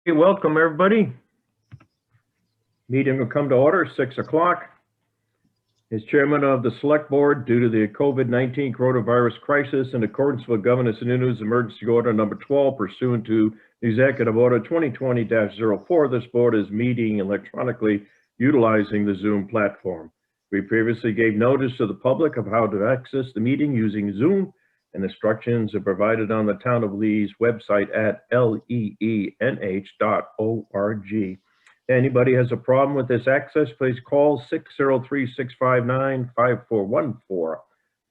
Hey, welcome everybody. Meeting will come to order 6 o'clock. As chairman of the select board, due to the COVID-19 coronavirus crisis, in accordance with Governor Sununu's emergency order number 12 pursuant to executive order 2020-04, this board is meeting electronically utilizing the Zoom platform. We previously gave notice to the public of how to access the meeting using Zoom, and instructions are provided on the Town of Lee's website at leeh.org. Anybody has a problem with this access, please call 603-659-5414.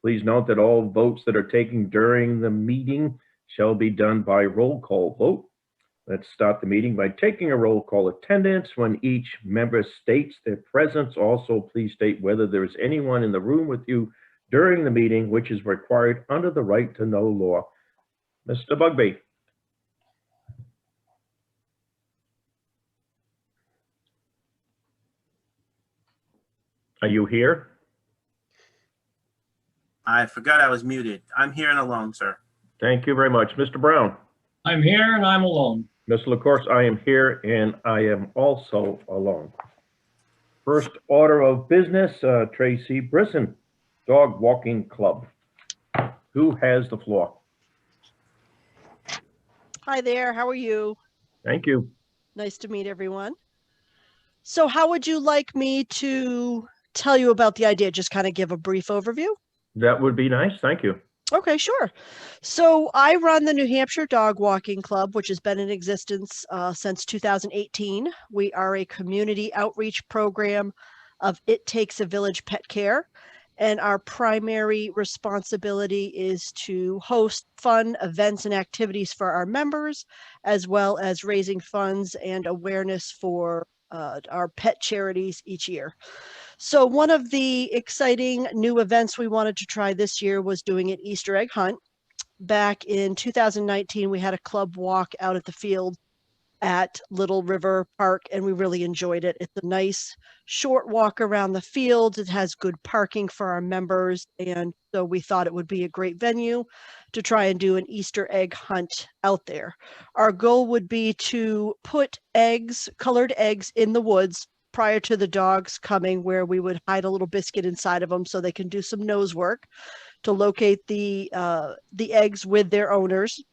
Please note that all votes that are taken during the meeting shall be done by roll call vote. Let's start the meeting by taking a roll call attendance. When each member states their presence, also please state whether there is anyone in the room with you during the meeting, which is required under the right to know law. Mr. Bugby. Are you here? I forgot I was muted. I'm here and alone, sir. Thank you very much. Mr. Brown. I'm here and I'm alone. Mr. LaCourse, I am here and I am also alone. First order of business, Tracy Brisson, Dog Walking Club. Who has the floor? Hi there, how are you? Thank you. Nice to meet everyone. So how would you like me to tell you about the idea? Just kind of give a brief overview? That would be nice. Thank you. Okay, sure. So I run the New Hampshire Dog Walking Club, which has been in existence since 2018. We are a community outreach program of It Takes a Village Pet Care. And our primary responsibility is to host fun events and activities for our members, as well as raising funds and awareness for our pet charities each year. So one of the exciting new events we wanted to try this year was doing an Easter egg hunt. Back in 2019, we had a club walk out at the field at Little River Park, and we really enjoyed it. It's a nice short walk around the field. It has good parking for our members, and so we thought it would be a great venue to try and do an Easter egg hunt out there. Our goal would be to put eggs, colored eggs, in the woods prior to the dogs coming, where we would hide a little biscuit inside of them so they can do some nose work to locate the eggs with their owners.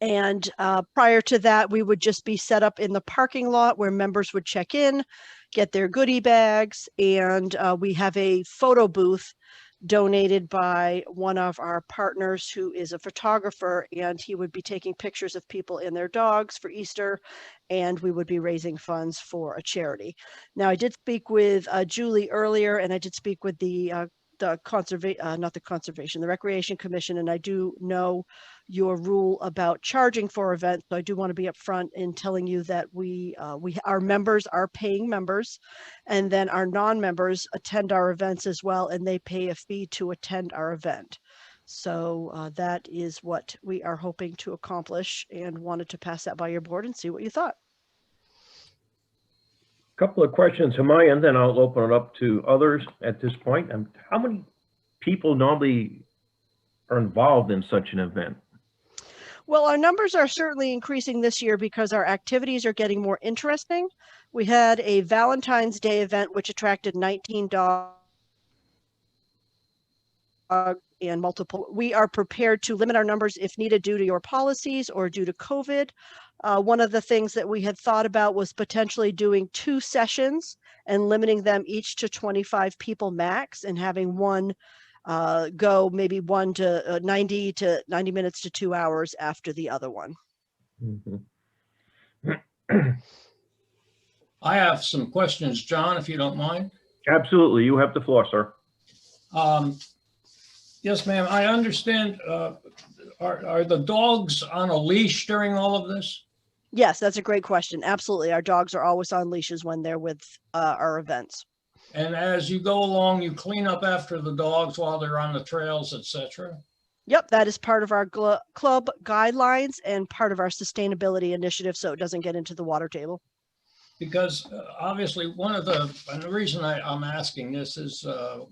And prior to that, we would just be set up in the parking lot where members would check in, get their goodie bags, and we have a photo booth donated by one of our partners who is a photographer, and he would be taking pictures of people and their dogs for Easter, and we would be raising funds for a charity. Now, I did speak with Julie earlier, and I did speak with the Recreation Commission, and I do know your rule about charging for events. So I do want to be upfront in telling you that our members are paying members, and then our non-members attend our events as well, and they pay a fee to attend our event. So that is what we are hoping to accomplish, and wanted to pass that by your board and see what you thought. Couple of questions on my end, then I'll open it up to others at this point. How many people normally are involved in such an event? Well, our numbers are certainly increasing this year because our activities are getting more interesting. We had a Valentine's Day event, which attracted 19 dogs and multiple. We are prepared to limit our numbers if needed due to your policies or due to COVID. One of the things that we had thought about was potentially doing 2 sessions and limiting them each to 25 people max, and having one go maybe 90 minutes to 2 hours after the other one. I have some questions, John, if you don't mind. Absolutely. You have the floor, sir. Yes, ma'am. I understand. Are the dogs on a leash during all of this? Yes, that's a great question. Absolutely. Our dogs are always on leashes when they're with our events. And as you go along, you clean up after the dogs while they're on the trails, etc. Yep, that is part of our club guidelines and part of our sustainability initiative, so it doesn't get into the water table. Because obviously and the reason I'm asking this is I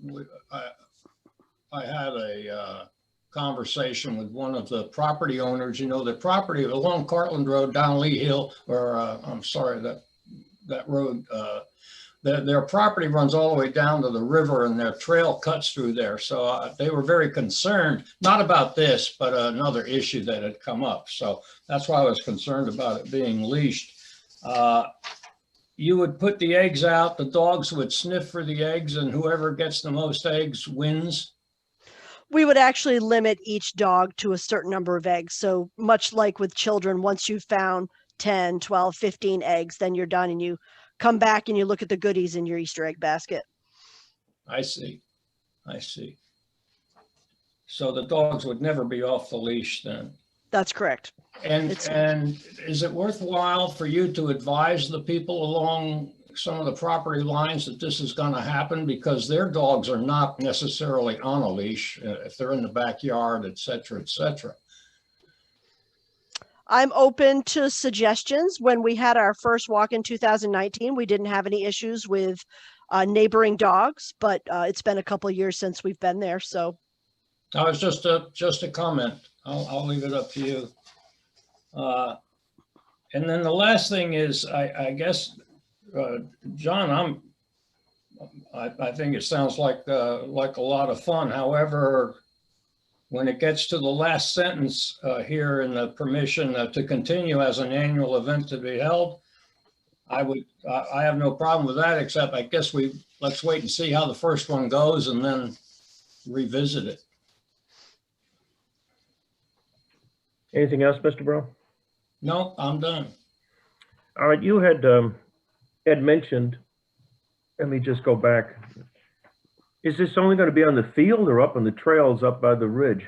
had a conversation with one of the property owners. You know, the property along Cartland Road down Lee Hill, or I'm sorry, that road, their property runs all the way down to the river and their trail cuts through there. So they were very concerned, not about this, but another issue that had come up. So that's why I was concerned about it being leashed. You would put the eggs out, the dogs would sniff for the eggs, and whoever gets the most eggs wins. We would actually limit each dog to a certain number of eggs. So much like with children, once you've found 10, 12, 15 eggs, then you're done and you come back and you look at the goodies in your Easter egg basket. I see. I see. So the dogs would never be off the leash then. That's correct. And is it worthwhile for you to advise the people along some of the property lines that this is going to happen, because their dogs are not necessarily on a leash if they're in the backyard, et cetera, et cetera? I'm open to suggestions. When we had our first walk in 2019, we didn't have any issues with neighboring dogs, but it's been a couple of years since we've been there. So No, it's just a comment. I'll leave it up to you. And then the last thing is, I guess, John, I think it sounds like a lot of fun. However, when it gets to the last sentence here in the permission to continue as an annual event to be held, I have no problem with that, except I guess let's wait and see how the first one goes and then revisit it. Anything else, Mr. Brown? No, I'm done. All right, you had mentioned, let me just go back. Is this only going to be on the field or up on the trails up by the ridge?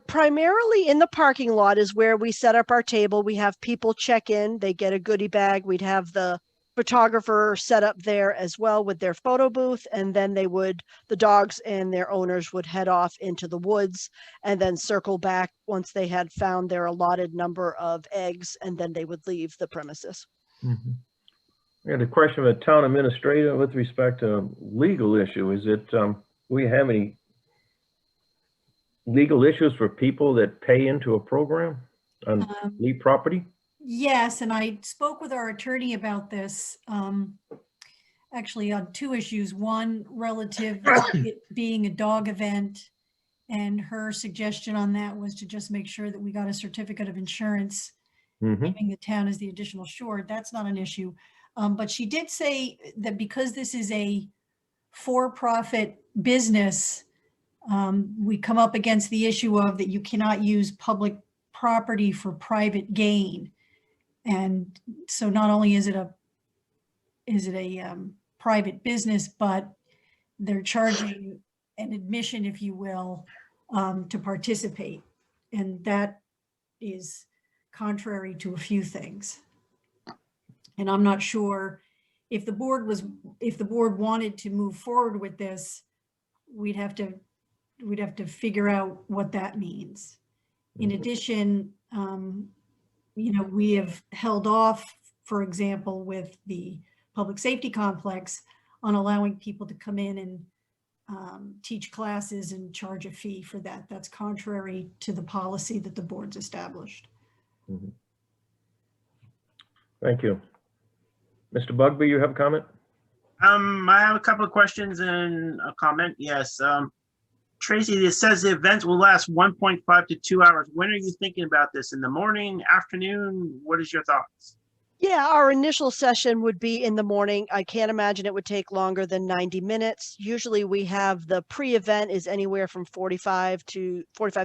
Primarily in the parking lot is where we set up our table. We have people check in, they get a goodie bag. We'd have the photographer set up there as well with their photo booth, and then the dogs and their owners would head off into the woods and then circle back once they had found their allotted number of eggs, and then they would leave the premises. Mm-hmm. We had a question of a town administrator with respect to legal issue. Is it, we have any legal issues for people that pay into a program on Lee property? Yes, and I spoke with our attorney about this, actually on two issues. One relative to it being a dog event, and her suggestion on that was to just make sure that we got a certificate of insurance, giving the town as the additional shore. That's not an issue. But she did say that because this is a for-profit business, we come up against the issue of that you cannot use public property for private gain. And so not only is it a private business, but they're charging an admission, if you will, to participate. And that is contrary to a few things. And I'm not sure if the board wanted to move forward with this, we'd have to figure out what that means. In addition, we have held off, for example, with the public safety complex on allowing people to come in and teach classes and charge a fee for that. That's contrary to the policy that the board's established. Thank you. Mr. Bugby, you have a comment? I have a couple of questions and a comment. Yes. Tracy, it says the event will last 1.5 to 2 hours. When are you thinking about this? In the morning, afternoon? What is your thoughts? Yeah, our initial session would be in the morning. I can't imagine it would take longer than 90 minutes. Usually we have the pre-event is anywhere from 45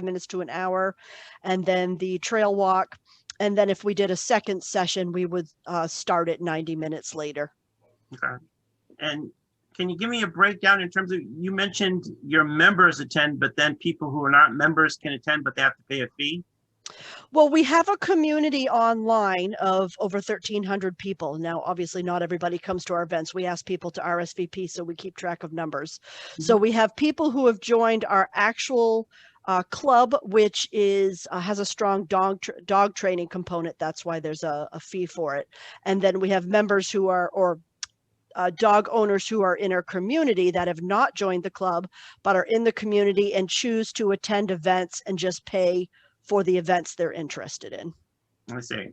minutes to an hour, and then the trail walk. And then if we did a second session, we would start at 90 minutes later. Okay. And can you give me a breakdown in terms of, you mentioned your members attend, but then people who are not members can attend, but they have to pay a fee? Well, we have a community online of over 1,300 people. Now, obviously, not everybody comes to our events. We ask people to RSVP, so we keep track of numbers. So we have people who have joined our actual club, which has a strong dog training component. That's why there's a fee for it. And then we have members who are, dog owners who are in our community that have not joined the club, but are in the community and choose to attend events and just pay for the events they're interested in. I see.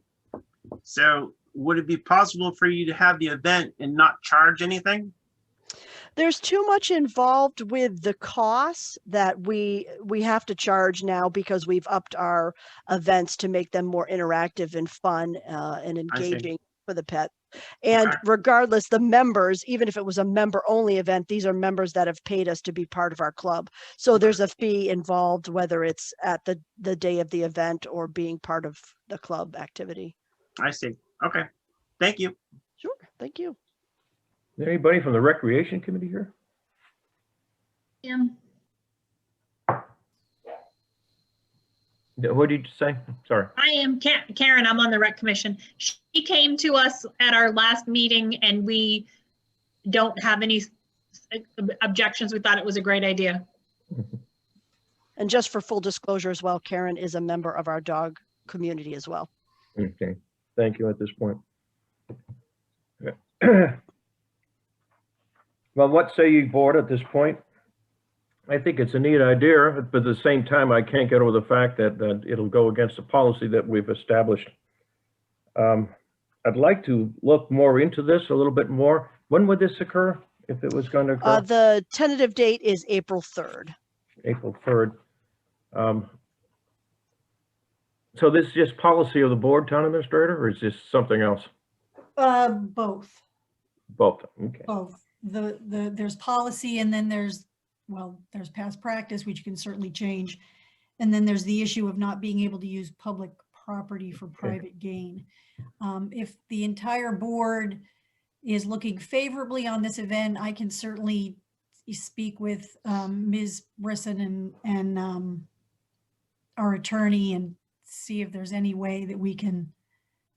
So would it be possible for you to have the event and not charge anything? There's too much involved with the costs that we have to charge now because we've upped our events to make them more interactive and fun and I see. engaging for the pet. And Okay. regardless, the members, even if it was a member only event, these are members that have paid us to be part of our club. So there's a fee involved, whether it's at the day of the event or being part of the club activity. I see. Okay. Thank you. Sure, thank you. Is there anybody from the Recreation Committee here? What did you say? Sorry. I am Karen. I'm on the Rec Commission. She came to us at our last meeting and we don't have any objections. We thought it was a great idea. And just for full disclosure as well, Karen is a member of our dog community as well. Okay, thank you at this point. Well, what say you, board, at this point? I think it's a neat idea, but at the same time, I can't get over the fact that it'll go against the policy that we've established. I'd like to look more into this a little bit more. When would this occur, if it was going to occur? The tentative date is April 3rd. April 3rd. So this is just policy of the board, town administrator, or is this something else? Both, Both, okay. both. There's policy and then there's past practice, which you can certainly change. And then there's the issue of not being able to use public property for private gain. If the entire board is looking favorably on this event, I can certainly speak with Ms. Brisson and our attorney and see if there's any way that we can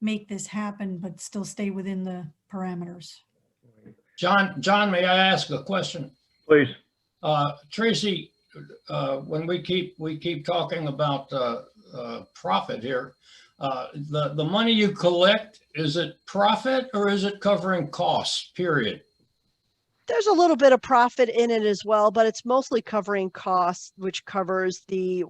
make this happen, but still stay within the parameters. John, may I ask a question? Please. Tracy, when we keep talking about profit here, the money you collect, is it profit or is it covering costs, period? There's a little bit of profit in it as well, but it's mostly covering costs, which covers the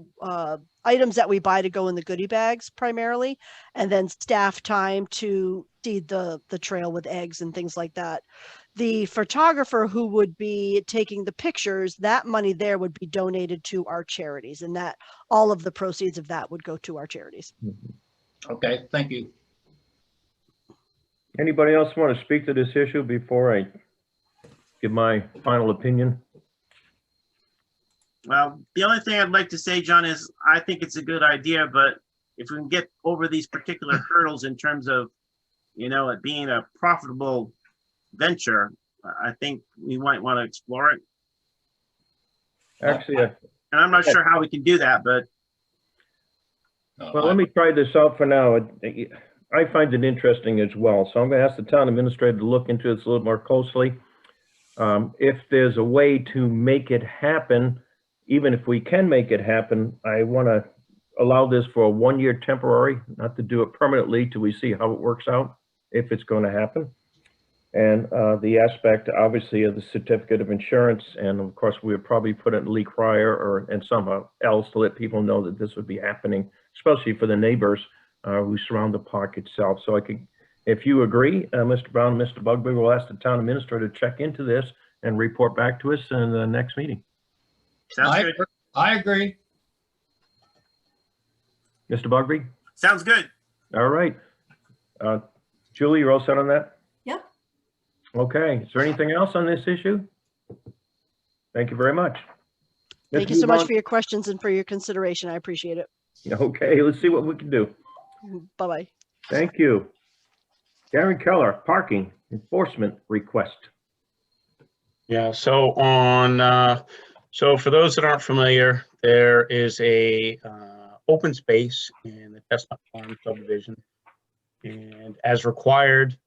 items that we buy to go in the goodie bags primarily, and then staff time to seed the trail with eggs and things like that. The photographer who would be taking the pictures, that money there would be donated to our charities, and that all of the proceeds of that would go to our charities. Okay, thank you. Anybody else want to speak to this issue before I give my final opinion? Well, the only thing I'd like to say, John, is I think it's a good idea, but if we can get over these particular hurdles in terms of, it being a profitable venture, I think we might want to explore it. Actually, And I'm not sure how we can do that, but well, let me try this out for now. I find it interesting as well. So I'm going to ask the town administrator to look into this a little more closely. If there's a way to make it happen, even if we can make it happen, I want to allow this for a 1-year temporary, not to do it permanently till we see how it works out, if it's going to happen. And the aspect, obviously, of the certificate of insurance, and of course, we would probably put it in Lee Crier and somehow else to let people know that this would be happening, especially for the neighbors who surround the park itself. So I could, if you agree, Mr. Brown, Mr. Bugby, we'll ask the town administrator to check into this and report back to us in the next meeting. sounds good. I agree. Mr. Bugby? Sounds good. All right. Julie, you're all set on that? Yep. Okay. Is there anything else on this issue? Thank you very much. Thank you so much for your questions and for your consideration. I appreciate it. Okay, let's see what we can do. Bye-bye. Thank you. Darren Keller, parking enforcement request. Yeah, so so for those that aren't familiar, there is a open space in the Chestnut Farm subdivision. And as required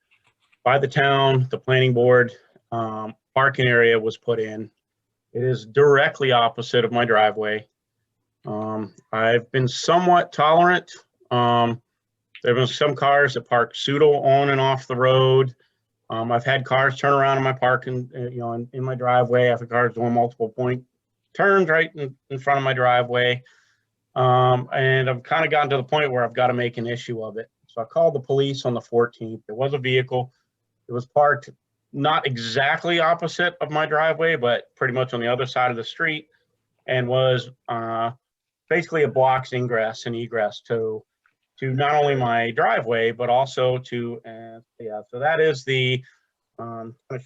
by the town, the planning board, parking area was put in. It is directly opposite of my driveway. I've been somewhat tolerant. There have been some cars that park pseudo on and off the road. I've had cars turn around in my parking, in my driveway. I've had cars doing multiple point turns right in front of my driveway. And I've kind of gotten to the point where I've got to make an issue of it. So I called the police on the 14th. There was a vehicle. It was parked not exactly opposite of my driveway, but pretty much on the other side of the street, and was basically it blocks ingress and egress to not only my driveway, but also to, so that is the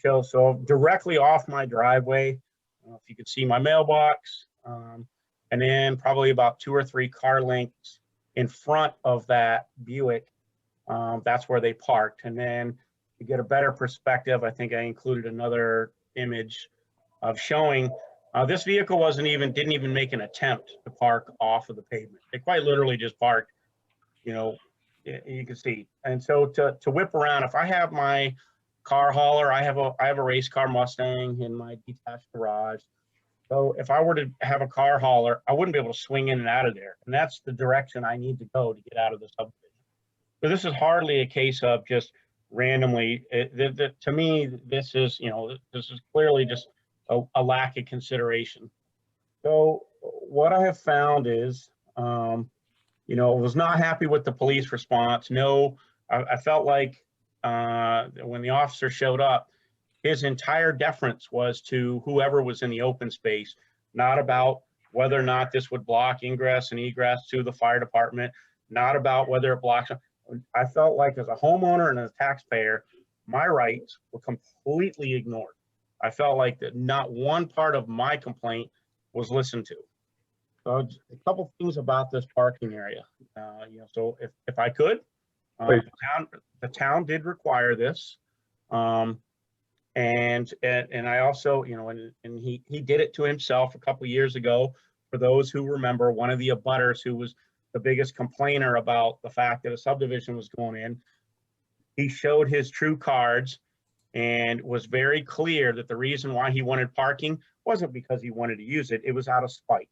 show. So directly off my driveway, if you could see my mailbox, and then probably about 2 or 3 car lengths in front of that Buick, that's where they parked. And then to get a better perspective, I think I included another image of showing this vehicle didn't even make an attempt to park off of the pavement. They quite literally just parked, you can see. And so to whip around, if I have my car hauler, I have a race car Mustang in my detached garage. So if I were to have a car hauler, I wouldn't be able to swing in and out of there. And that's the direction I need to go to get out of the subdivision. So this is hardly a case of just randomly. To me, this is clearly just a lack of consideration. So what I have found is, was not happy with the police response. No, I felt like when the officer showed up, his entire deference was to whoever was in the open space, not about whether or not this would block ingress and egress to the fire department, not about whether it blocks. I felt like as a homeowner and as a taxpayer, my rights were completely ignored. I felt like that not one part of my complaint was listened to. So a couple things about this parking area. So if I could, the town did require this. And I also, and he did it to himself a couple years ago. For those who remember, one of the abutters who was the biggest complainer about the fact that a subdivision was going in, he showed his true cards and was very clear that the reason why he wanted parking wasn't because he wanted to use it, it was out of spite.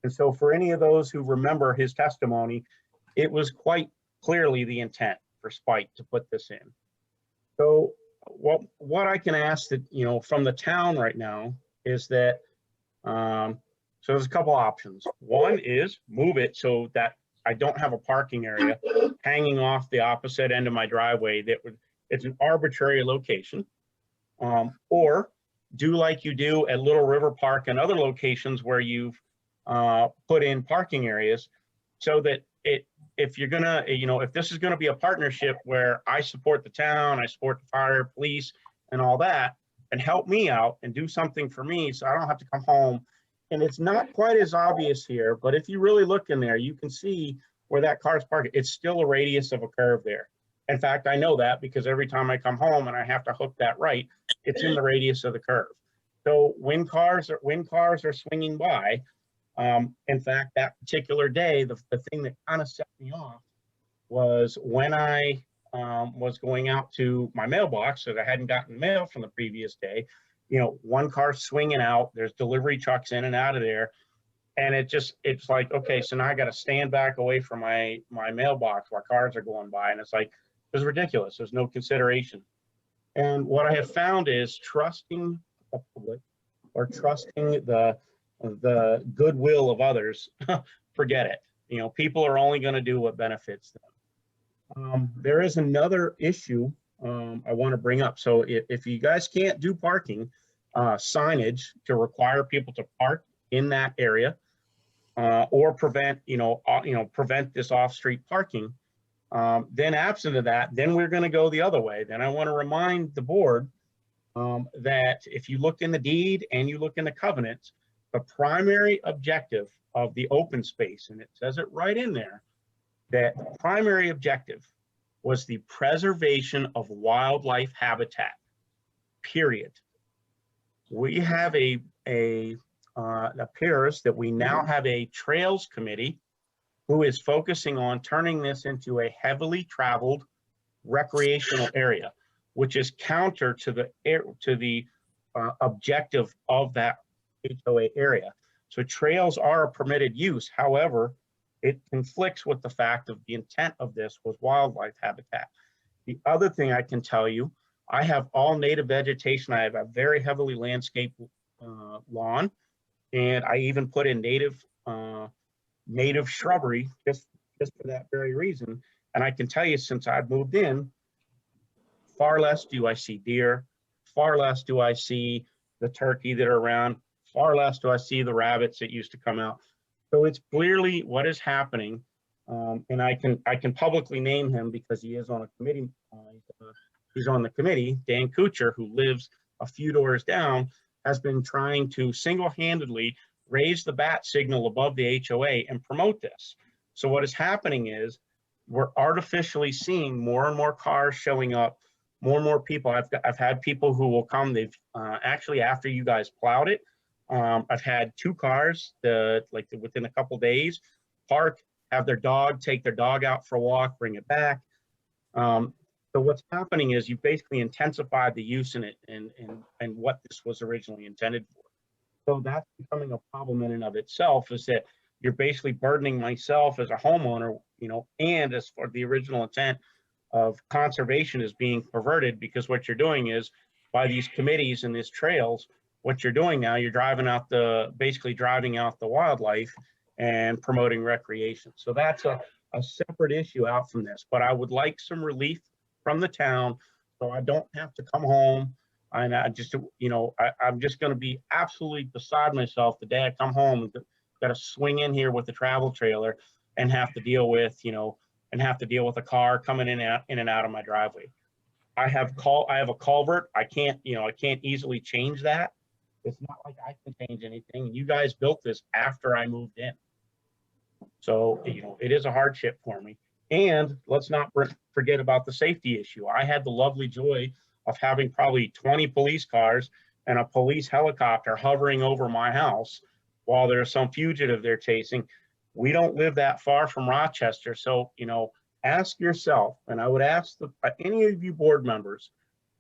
And so for any of those who remember his testimony, it was quite clearly the intent for spite to put this in. So what I can ask that, from the town right now is that, so there's a couple options. One is move it so that I don't have a parking area hanging off the opposite end of my driveway it's an arbitrary location, or do like you do at Little River Park and other locations where you've put in parking areas so that if you're gonna, if this is gonna be a partnership where I support the town, I support the fire, police, and all that, and help me out and do something for me so I don't have to come home. And it's not quite as obvious here, but if you really look in there, you can see where that car's parked. It's still a radius of a curve there. In fact, I know that because every time I come home and I have to hook that right, it's in the radius of the curve. So when cars are swinging by, in fact, that particular day, the thing that kind of set me off was when I was going out to my mailbox that I hadn't gotten mail from the previous day, one car swinging out, there's delivery trucks in and out of there. And it's like, okay, so now I got to stand back away from my mailbox while cars are going by. And it's like, it's ridiculous. There's no consideration. And what I have found is trusting the public or trusting the goodwill of others, forget it. People are only going to do what benefits them. There is another issue I want to bring up. So if you guys can't do parking, signage to require people to park in that area, or prevent this off-street parking, then absent of that, then we're going to go the other way. Then I want to remind the board that if you look in the deed and you look in the covenants, the primary objective of the open space, and it says it right in there, that the primary objective was the preservation of wildlife habitat, period. We have appears that we now have a trails committee who is focusing on turning this into a heavily traveled recreational area, which is counter to the objective of that HOA area. So trails are a permitted use. However, it conflicts with the fact of the intent of this was wildlife habitat. The other thing I can tell you I have all native vegetation. I have a very heavily landscaped lawn, and I even put in native shrubbery just for that very reason. And I can tell you, since I've moved in, far less do I see deer, far less do I see the turkey that are around, far less do I see the rabbits that used to come out. So it's clearly what is happening. And I can publicly name him because he is on a committee. He's on the committee. Dan Kuchar, who lives a few doors down, has been trying to single-handedly raise the bat signal above the HOA and promote this. So what is happening is we're artificially seeing more and more cars showing up, more and more people. I've had people who will come. They've actually, after you guys plowed it, I've had 2 cars within a couple days park, have their dog, take their dog out for a walk, bring it back. So what's happening is you basically intensified the use in it and what this was originally intended for. So that's becoming a problem in and of itself, is that you're basically burdening myself as a homeowner, and as for the original intent of conservation is being perverted, because what you're doing is, by these committees and these trails, what you're doing now, you're basically driving out the wildlife and promoting recreation. So that's a separate issue out from this, but I would like some relief from the town so I don't have to come home. And I'm just going to be absolutely beside myself the day I come home and got to swing in here with the travel trailer and have to deal with, a car coming in and out of my driveway. I have a culvert. I can't easily change that. It's not like I can change anything. You guys built this after I moved in. So, it is a hardship for me. And let's not forget about the safety issue. I had the lovely joy of having probably 20 police cars and a police helicopter hovering over my house while there's some fugitive they're chasing. We don't live that far from Rochester. So, ask yourself, and I would ask any of you board members,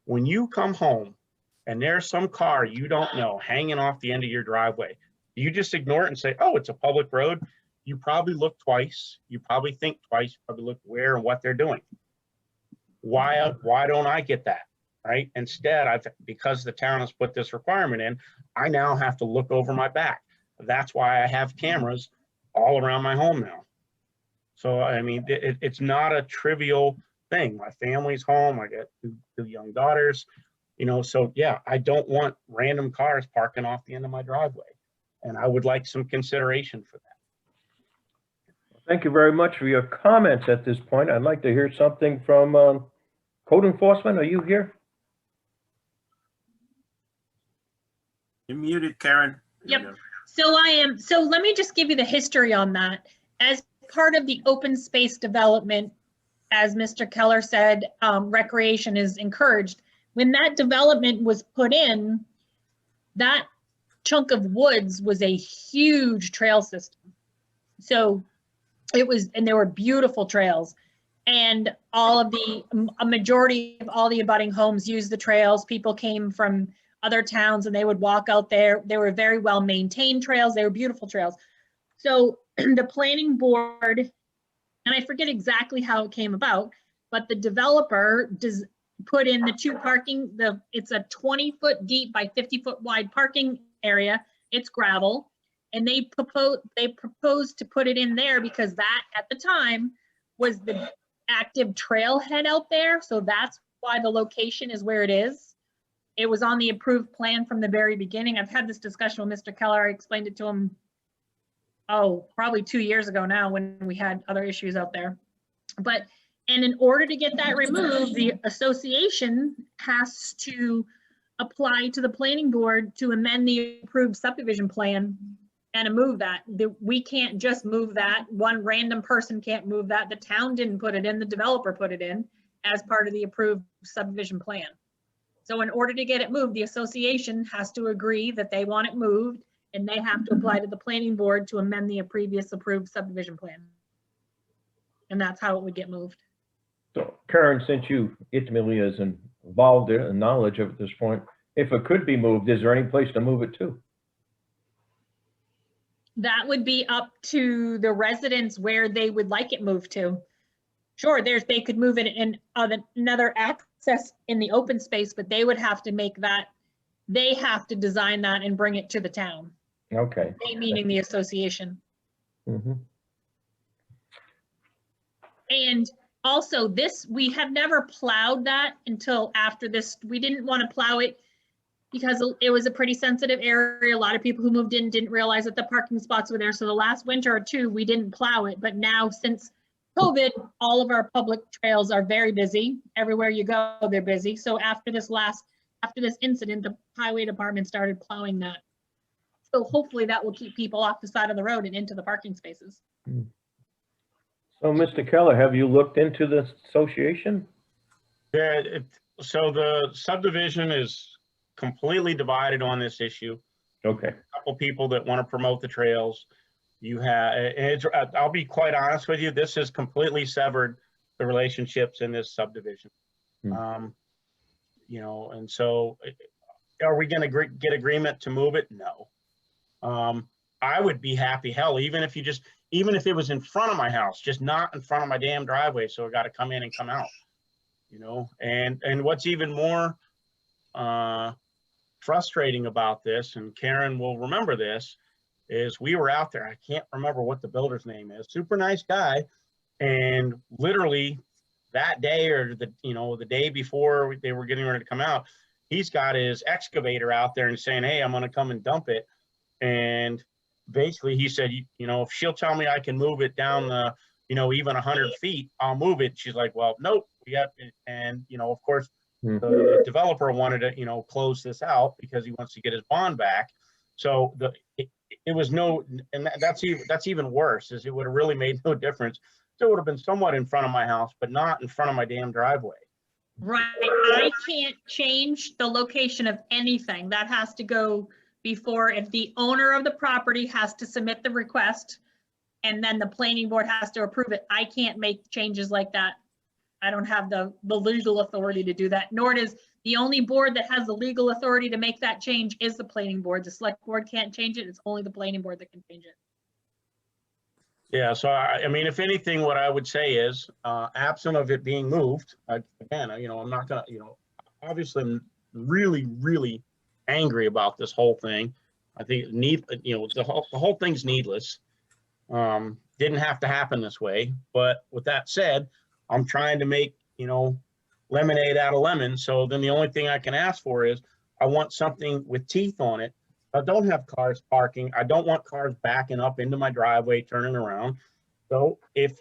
when you come home and there's some car you don't know hanging off the end of your driveway, you just ignore it and say, oh, it's a public road. You probably look twice. You probably think twice. You probably look where and what they're doing. Why don't I get that, right? Instead, because the town has put this requirement in, I now have to look over my back. That's why I have cameras all around my home now. So, I mean, it's not a trivial thing. My family's home. I got two young daughters, so yeah, I don't want random cars parking off the end of my driveway. And I would like some consideration for that. Thank you very much for your comments at this point. I'd like to hear something from Code Enforcement. Are you here? You're muted, Karen. There you Yep. go. So I am. So let me just give you the history on that. As part of the open space development, as Mr. Keller said, recreation is encouraged. When that development was put in, that chunk of woods was a huge trail system. So it was, and there were beautiful trails, and a majority of all the abutting homes used the trails. People came from other towns and they would walk out there. They were very well maintained trails. They were beautiful trails. So the planning board, and I forget exactly how it came about, but the developer put in the 2 parking, it's a 20-foot deep by 50-foot wide parking area. It's gravel. And they proposed to put it in there because that at the time was the active trailhead out there. So that's why the location is where it is. It was on the approved plan from the very beginning. I've had this discussion with Mr. Keller. I explained it to him, probably 2 years ago now when we had other issues out there. And in order to get that removed, the association has to apply to the planning board to amend the approved subdivision plan and to move that. We can't just move that. One random person can't move that. The town didn't put it in, the developer put it in as part of the approved subdivision plan. So in order to get it moved, the association has to agree that they want it moved, and they have to apply to the planning board to amend the previous approved subdivision plan. And that's how it would get moved. So Karen, since you intimately is involved in knowledge of at this point, if it could be moved, is there any place to move it to? That would be up to the residents where they would like it moved to. Sure, they could move it in another access in the open space, but they would have to make that, they have to design that and bring it to the town, Okay. they meaning the association. Mhm. And also this, we have never plowed that until after this. We didn't want to plow it because it was a pretty sensitive area. A lot of people who moved in didn't realize that the parking spots were there. So the last winter or two, we didn't plow it. But now since COVID, all of our public trails are very busy. Everywhere you go, they're busy. So after this incident, the highway department started plowing that. So hopefully that will keep people off the side of the road and into the parking spaces. So, Mr. Keller, have you looked into this association? Yeah, so the subdivision is completely divided on this issue. Okay. A couple people that want to promote the trails. You have, I'll be quite honest with you, this has completely severed the relationships in this subdivision. You know, and so are we going to get agreement to move it? No. I would be happy, hell, even if it was in front of my house, just not in front of my damn driveway. So I got to come in and come out, you know, and what's even more frustrating about this, and Karen will remember this, is we were out there. I can't remember what the builder's name is. Super nice guy. And literally that day or the day before they were getting ready to come out, he's got his excavator out there and saying, hey, I'm going to come and dump it. And basically he said, you know, if she'll tell me I can move it down the, even 100 feet, I'll move it. She's like, well, nope. And, of course, the developer wanted to, close this out because he wants to get his bond back. So it was and that's even worse, is it would have really made no difference. So it would have been somewhat in front of my house, but not in front of my damn driveway. Right, I can't change the location of anything. That has to go before, if the owner of the property has to submit the request and then the planning board has to approve it. I can't make changes like that. I don't have the legal authority to do that, nor does the only board that has the legal authority to make that change is the planning board. The select board can't change it. It's only the planning board that can change it. Yeah, so I mean, if anything, what I would say is, absent of it being moved, again, I'm not gonna, obviously I'm really, really angry about this whole thing. I think the whole thing's needless. Didn't have to happen this way, but with that said, I'm trying to make, lemonade out of lemon. So then the only thing I can ask for is I want something with teeth on it. I don't have cars parking. I don't want cars backing up into my driveway, turning around. So if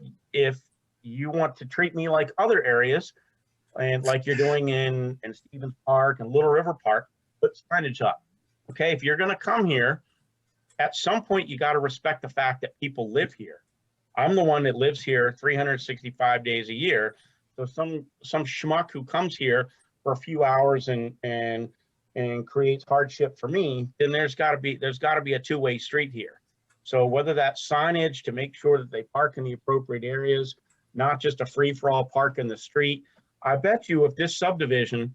you want to treat me like other areas, and like you're doing in Stevens Park and Little River Park, put signage up. Okay, if you're going to come here, at some point you got to respect the fact that people live here. I'm the one that lives here 365 days a year. So some schmuck who comes here for a few hours and creates hardship for me, then there's got to be a two-way street here. So whether that's signage to make sure that they park in the appropriate areas, not just a free-for-all park in the street. I bet you if this subdivision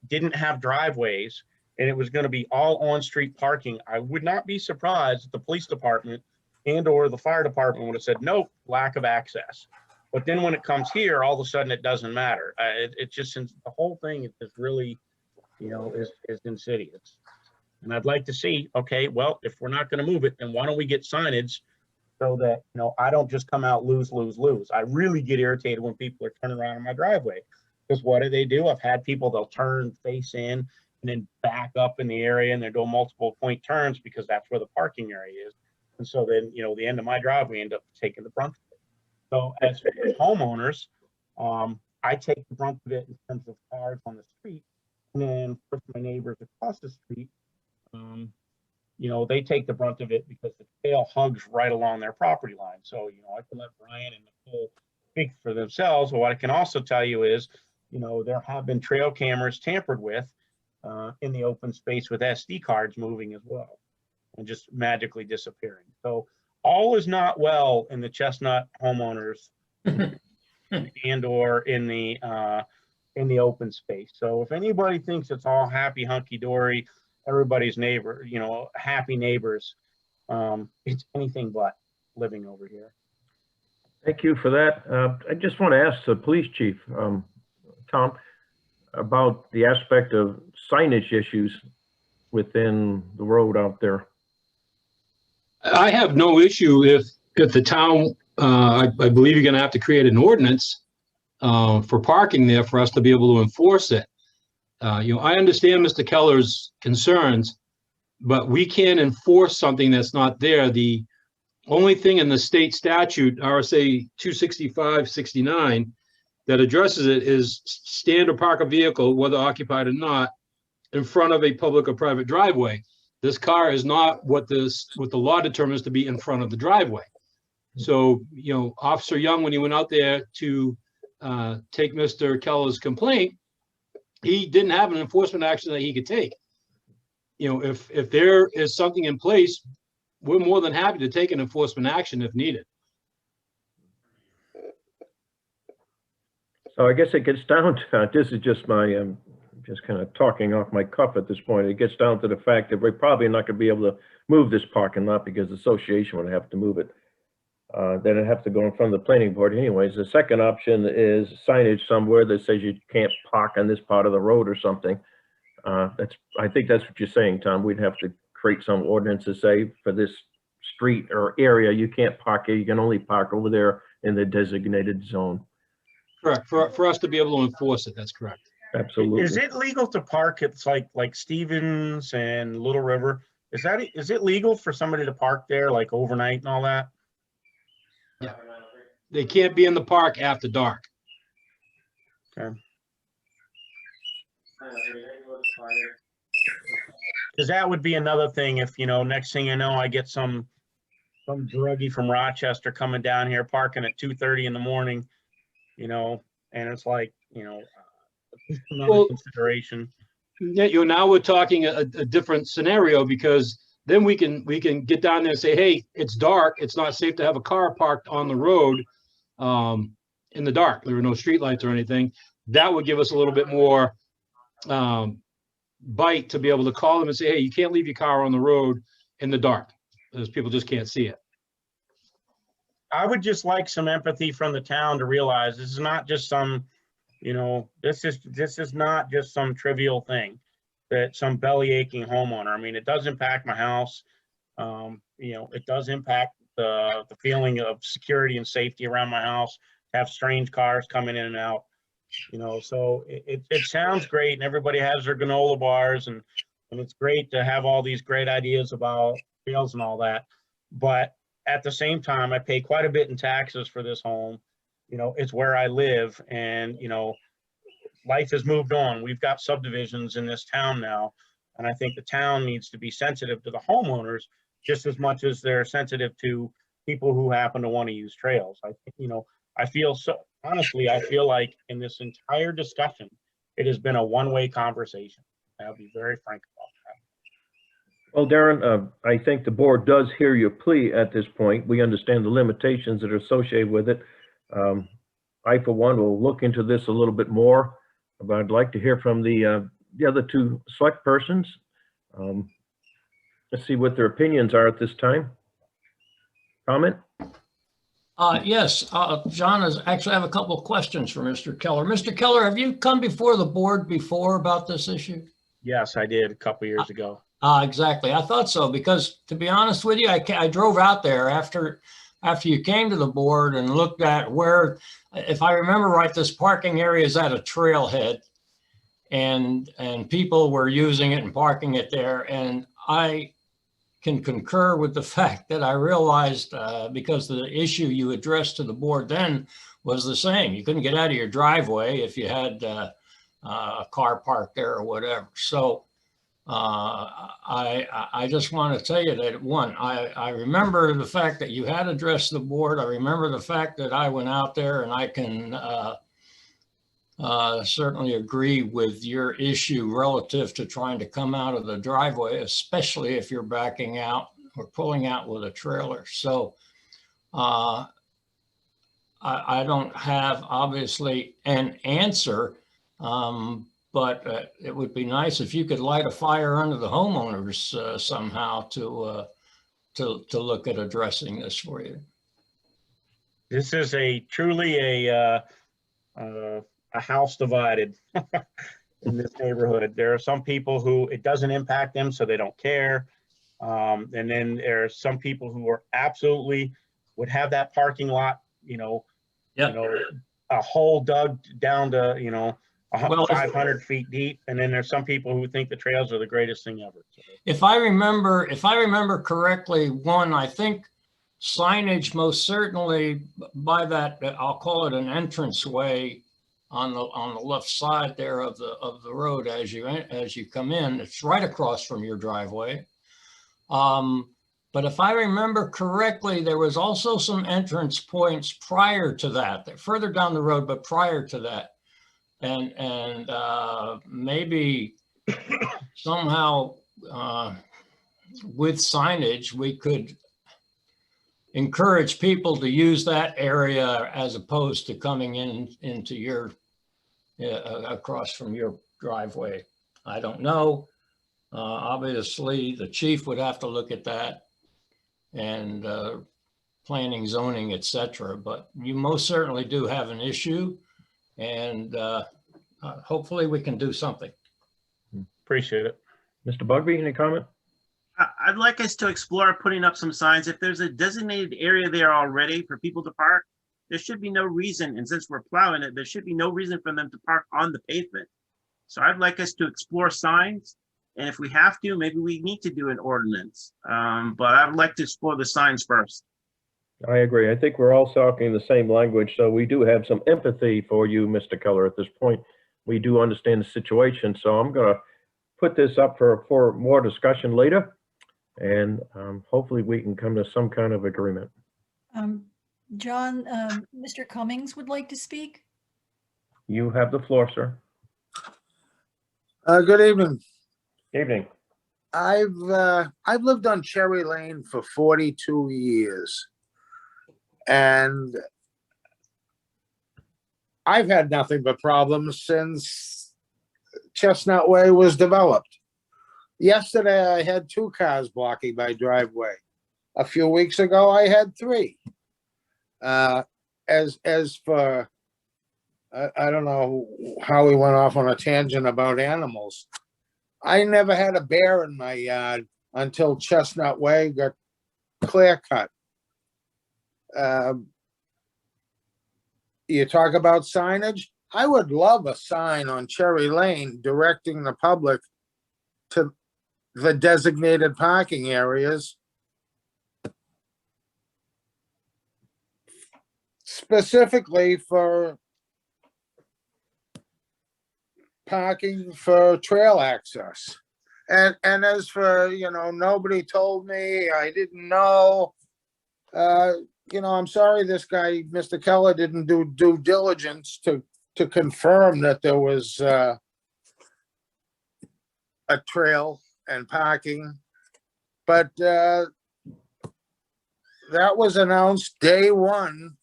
didn't have driveways and it was going to be all on-street parking, I would not be surprised if the police department and or the fire department would have said, nope, lack of access. But then when it comes here, all of a sudden it doesn't matter. It's just, the whole thing is really, is insidious. And I'd like to see, okay, well, if we're not going to move it, then why don't we get signage so that, I don't just come out lose. I really get irritated when people are turning around in my driveway, because what do? I've had people, they'll turn face in and then back up in the area, and they're doing multiple point turns because that's where the parking area is. And so then, the end of my driveway end up taking the brunt of it. So as homeowners, I take the brunt of it in terms of cars on the street. And then of course my neighbors across the street, they take the brunt of it because the trail hugs right along their property line. So, I can let Brian and Nicole speak for themselves. But what I can also tell you is, there have been trail cameras tampered with in the open space with SD cards moving as well and just magically disappearing. So all is not well in the Chestnut homeowners and or in the open space. So if anybody thinks it's all happy hunky-dory, everybody's neighbor, happy neighbors, it's anything but living over here. Thank you for that. I just want to ask the police chief, Tom, about the aspect of signage issues within the road out there. I have no issue if the town, I believe you're gonna have to create an ordinance for parking there for us to be able to enforce it. You know, I understand Mr. Keller's concerns, but we can't enforce something that's not there. The only thing in the state statute, RSA 265-69, that addresses it is stand or park a vehicle, whether occupied or not, in front of a public or private driveway. This car is not what the law determines to be in front of the driveway. So, you know, Officer Young, when he went out there to take Mr. Keller's complaint, he didn't have an enforcement action that he could take. You know, if there is something in place, we're more than happy to take an enforcement action if needed. So I guess it gets down to, this is just my, just kind of talking off my cuff at this point. It gets down to the fact that we're probably not going to be able to move this parking lot because the association would have to move it. Then it'd have to go in front of the planning board anyways. The second option is signage somewhere that says you can't park on this part of the road or something. I think that's what you're saying, Tom. We'd have to create some ordinance to say for this street or area, you can't park here. You can only park over there in the designated zone. Correct. For us to be able to enforce it, that's correct. Absolutely. Is it legal to park? It's like Stevens and Little River. Is it legal for somebody to park there like overnight and all that? Yeah. They can't be in the park after dark. Okay. Because that would be another thing if, you know, next thing you know, I get some druggie from Rochester coming down here parking at 2:30 in the morning, you know, and it's like, you know, another consideration. Yeah, you know, now we're talking a different scenario, because then we can get down there and say, hey, it's dark. It's not safe to have a car parked on the road in the dark. There are no streetlights or anything. That would give us a little bit more bite to be able to call them and say, hey, you can't leave your car on the road in the dark, because people just can't see it. I would just like some empathy from the town to realize this is not just some, you know, this is not just some trivial thing that some belly aching homeowner. I mean, it does impact my house. You know, it does impact the feeling of security and safety around my house, have strange cars coming in and out, you know, so it sounds great and everybody has their granola bars and it's great to have all these great ideas about trails and all that. But at the same time, I pay quite a bit in taxes for this home. You know, it's where I live, and, you know, life has moved on. We've got subdivisions in this town now, and I think the town needs to be sensitive to the homeowners just as much as they're sensitive to people who happen to want to use trails. I think, you know, I feel so, honestly, I feel like in this entire discussion, it has been a one-way conversation. I'll be very frank about that. Well, Darren, I think the board does hear your plea at this point. We understand the limitations that are associated with it. I, for one, will look into this a little bit more, but I'd like to hear from the other two select persons. Let's see what their opinions are at this time. Comment? Yes, John, actually I have a couple of questions for Mr. Keller. Mr. Keller, have you come before the board before about this issue? Yes, I did a couple years ago. Exactly. I thought so, because to be honest with you, I drove out there after you came to the board and looked at where, if I remember right, this parking area is at a trailhead, and people were using it and parking it there. And I can concur with the fact that I realized, because the issue you addressed to the board then was the same. You couldn't get out of your driveway if you had a car parked there or whatever. So I just want to tell you that, one, I remember the fact that you had addressed the board. I remember the fact that I went out there, and I can certainly agree with your issue relative to trying to come out of the driveway, especially if you're backing out or pulling out with a trailer. So I don't have obviously an answer, but it would be nice if you could light a fire under the homeowners somehow to look at addressing this for you. This is truly a house divided in this neighborhood. There are some people who it doesn't impact them, so they don't care. And then there are some people who are absolutely would have that parking lot, a hole dug down to, Well, 500 feet deep. And then there's some people who think the trails are the greatest thing ever. So, if I remember correctly, I think signage most certainly by that, I'll call it an entranceway on the left side there of the road as you come in. It's right across from your driveway. But if I remember correctly, there was also some entrance points prior to that, further down the road, but prior to that. And maybe somehow with signage, we could encourage people to use that area as opposed to coming into your, across from your driveway. I don't know. Obviously, the chief would have to look at that and planning, zoning, etc. But you most certainly do have an issue, and hopefully we can do something. appreciate it. Mr. Bugby, any comment? I'd like us to explore putting up some signs. If there's a designated area there already for people to park, there should be no reason, and since we're plowing it, there should be no reason for them to park on the pavement. So I'd like us to explore signs, and if we have to, maybe we need to do an ordinance. But I'd like to explore the signs first. I agree. I think we're all talking the same language, so we do have some empathy for you, Mr. Keller, at this point. We do understand the situation, so I'm going to put this up for more discussion later, and hopefully we can come to some kind of agreement. John, Mr. Cummings would like to speak. You have the floor, sir. Good evening. Evening. I've lived on Cherry Lane for 42 years, and I've had nothing but problems since Chestnut Way was developed. Yesterday, I had 2 cars blocking my driveway. A few weeks ago, I had 3. As for, I don't know how we went off on a tangent about animals. I never had a bear in my yard until Chestnut Way got clear cut. You talk about signage. I would love a sign on Cherry Lane directing the public to the designated parking areas, specifically for parking for trail access. And as for, nobody told me, I didn't know, I'm sorry this guy, Mr. Keller, didn't do due diligence to confirm that there was a trail and parking. But that was announced day one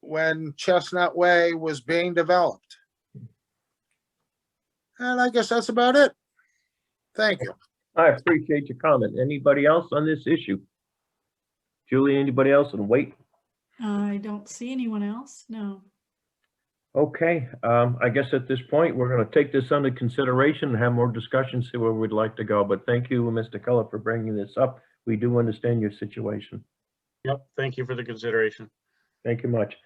when Chestnut Way was being developed. And I guess that's about it. Thank you. I appreciate your comment. Anybody else on this issue? Julie, anybody else? And wait. I don't see anyone else. No. Okay, I guess at this point, we're going to take this under consideration and have more discussion, see where we'd like to go. But thank you, Mr. Keller, for bringing this up. We do understand your situation. Yep. Thank you for the consideration. Thank you much.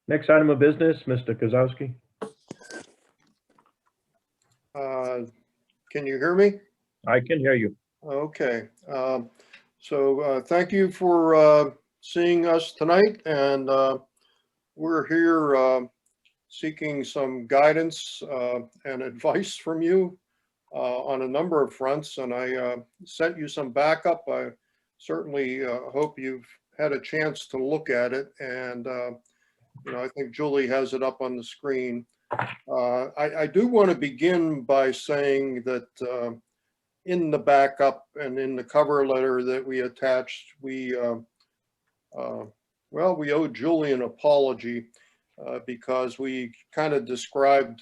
Next item of business, Mr. Kozowski. Can you hear me? I can hear you. Okay. So thank you for seeing us tonight, and we're here seeking some guidance and advice from you on a number of fronts, and I sent you some backup. I certainly hope you've had a chance to look at it, and I think Julie has it up on the screen. I do want to begin by saying that in the backup and in the cover letter that we attached, we owe Julie an apology because we kind of described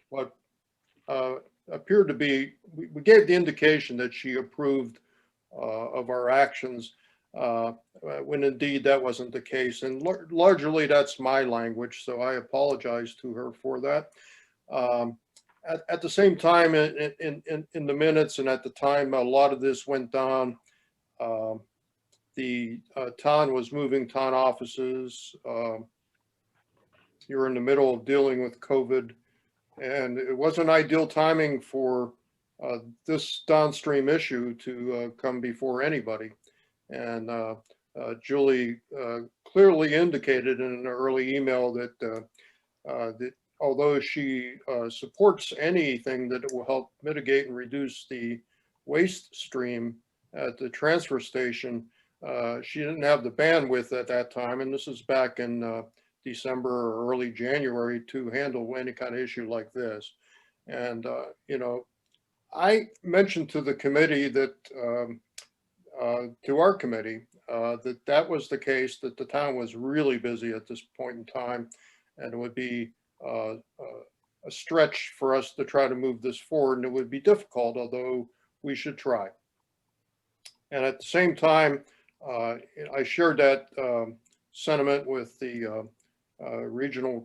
what appeared to be, we gave the indication that she approved of our actions. when indeed that wasn't the case. And largely that's my language, so I apologize to her for that. At the same time, in the minutes and at the time a lot of this went down, the town was moving town offices. You're in the middle of dealing with COVID, and it wasn't ideal timing for this downstream issue to come before anybody. And Julie clearly indicated in an early email that that although she supports anything that will help mitigate and reduce the waste stream at the transfer station, she didn't have the bandwidth at that time, and this is back in December or early January, to handle any kind of issue like this. And, you know, I mentioned to the committee that, to our committee, that was the case, that the town was really busy at this point in time, and it would be a stretch for us to try to move this forward, and it would be difficult, although we should try. And at the same time, I shared that sentiment with the regional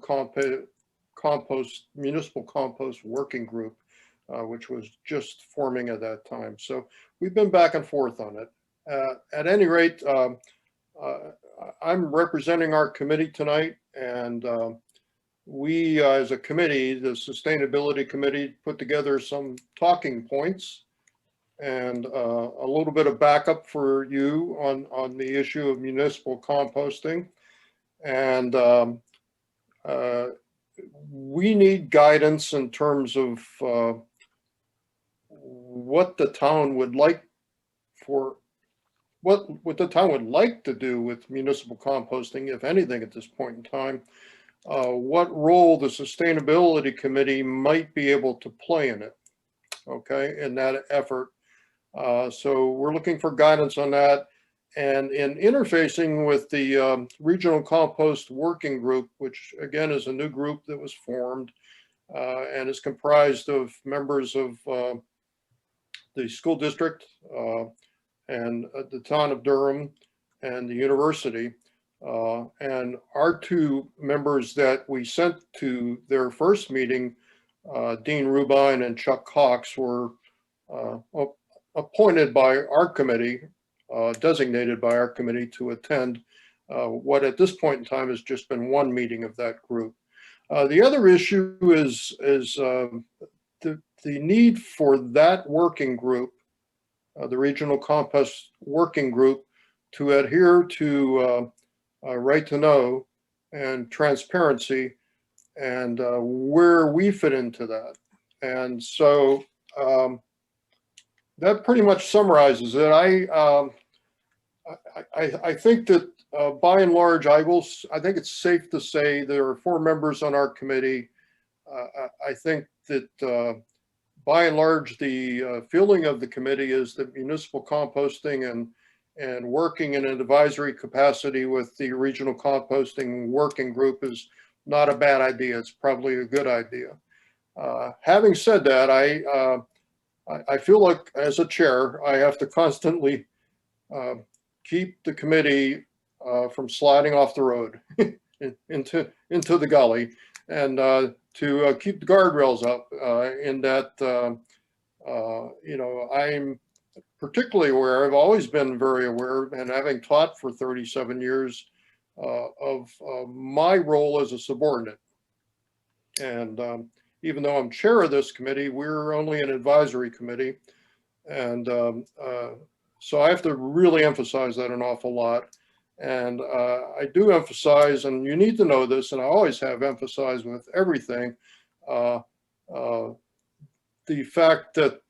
municipal compost working group, which was just forming at that time. So we've been back and forth on it. At any rate, I'm representing our committee tonight, and we as a committee, the Sustainability Committee, put together some talking points and a little bit of backup for you on the issue of municipal composting. And we need guidance in terms of what the town would like what the town would like to do with municipal composting, if anything, at this point in time. What role the Sustainability Committee might be able to play in it, okay, in that effort. So we're looking for guidance on that. And in interfacing with the Regional Compost Working Group, which again is a new group that was formed and is comprised of members of the school district and the town of Durham and the university. And our two members that we sent to their first meeting, Dean Rubine and Chuck Cox, were appointed by our committee, designated by our committee to attend what at this point in time has just been one meeting of that group. The other issue is the need for that working group, the Regional Compost Working Group, to adhere to right to know and transparency, and where we fit into that. And so that pretty much summarizes it. I think that by and large, I think it's safe to say there are 4 members on our committee. I think that by and large, the feeling of the committee is that municipal composting and working in an advisory capacity with the Regional Composting Working Group is not a bad idea. It's probably a good idea. Having said that, I feel like as a chair, I have to constantly keep the committee from sliding off the road into the gully, and to keep the guardrails up in that, you know, I'm particularly aware, I've always been very aware, and having taught for 37 years, of my role as a subordinate. And even though I'm chair of this committee, we're only an advisory committee. And so I have to really emphasize that an awful lot. And I do emphasize, and you need to know this, and I always have emphasized with everything, the fact that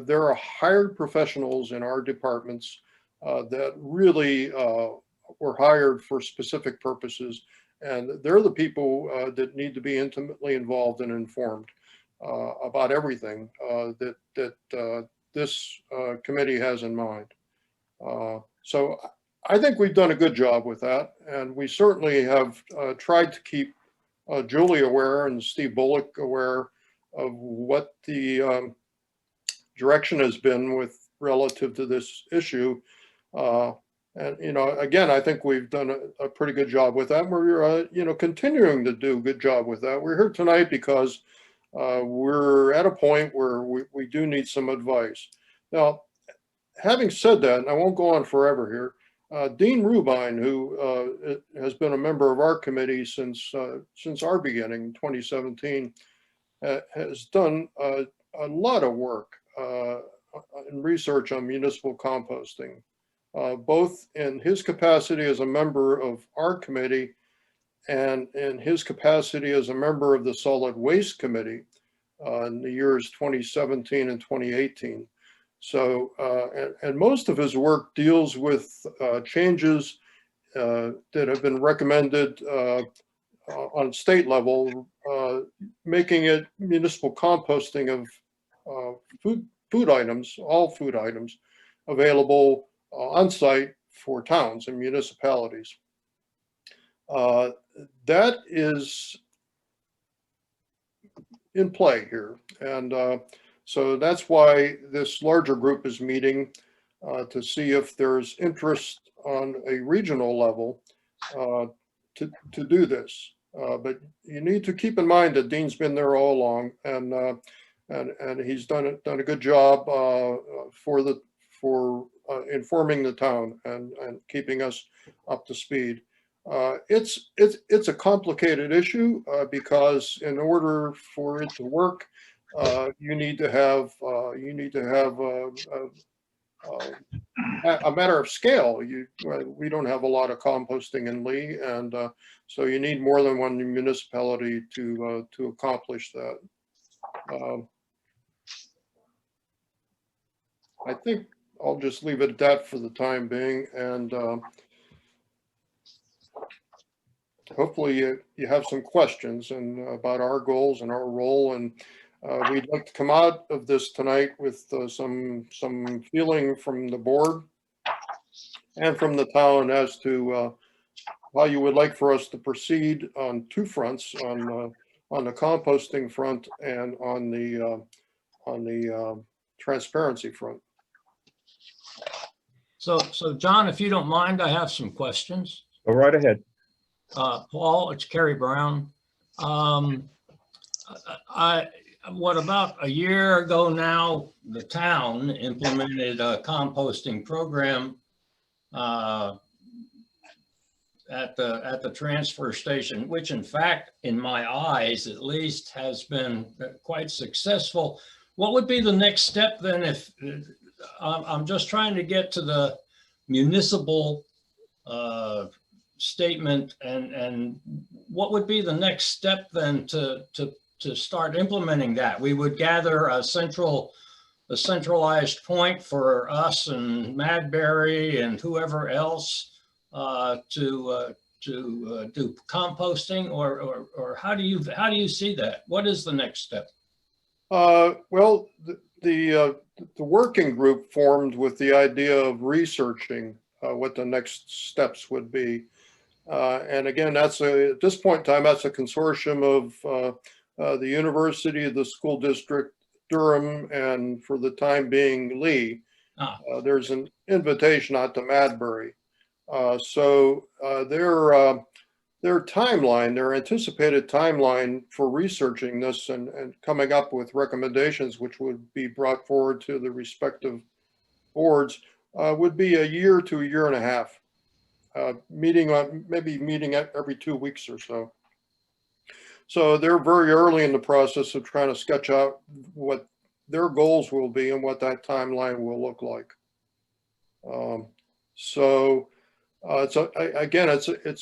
there are hired professionals in our departments that really were hired for specific purposes. And they're the people that need to be intimately involved and informed about everything that this committee has in mind. So I think we've done a good job with that. And we certainly have tried to keep Julie aware and Steve Bullock aware of what the direction has been with relative to this issue. And, again, I think we've done a pretty good job with that. We're, continuing to do a good job with that. We're here tonight because we're at a point where we do need some advice. Now, having said that, and I won't go on forever here, Dean Rubine, who has been a member of our committee since our beginning, 2017, has done a lot of work and research on municipal composting, both in his capacity as a member of our committee and in his capacity as a member of the Solid Waste Committee in the years 2017 and 2018. So, and most of his work deals with changes that have been recommended on state level, making it municipal composting of food items, all food items, available on site for towns and municipalities. That is in play here. And so that's why this larger group is meeting to see if there's interest on a regional level to do this. But you need to keep in mind that Dean's been there all along, and he's done a good job for informing the town and keeping us up to speed. It's a complicated issue because in order for it to work, you need to have a matter of scale. We don't have a lot of composting in Lee, and so you need more than one municipality to accomplish that. I think I'll just leave it at that for the time being, and hopefully you have some questions about our goals and our role, and we'd like to come out of this tonight with some feeling from the board and from the town as to how you would like for us to proceed on two fronts, on the composting front and on the transparency front. So John, if you don't mind, I have some questions. Go right ahead. Paul, it's Kerry Brown. What about a year ago now, the town implemented a composting program at the transfer station, which in fact, in my eyes at least, has been quite successful. What would be the next step then if, I'm just trying to get to the municipal statement, and what would be the next step then to start implementing that? We would gather a centralized point for us and Madbury and whoever else to do composting, or how do you see that? What is the next step? Well, the working group formed with the idea of researching what the next steps would be. And again, at this point in time, that's a consortium of the university, the school district, Durham, and for the time being, Lee. There's an invitation out to Madbury. So their timeline, their anticipated timeline for researching this and coming up with recommendations which would be brought forward to the respective boards would be a year to a year and a half. Maybe meeting every 2 weeks or so. So they're very early in the process of trying to sketch out what their goals will be and what that timeline will look like. It's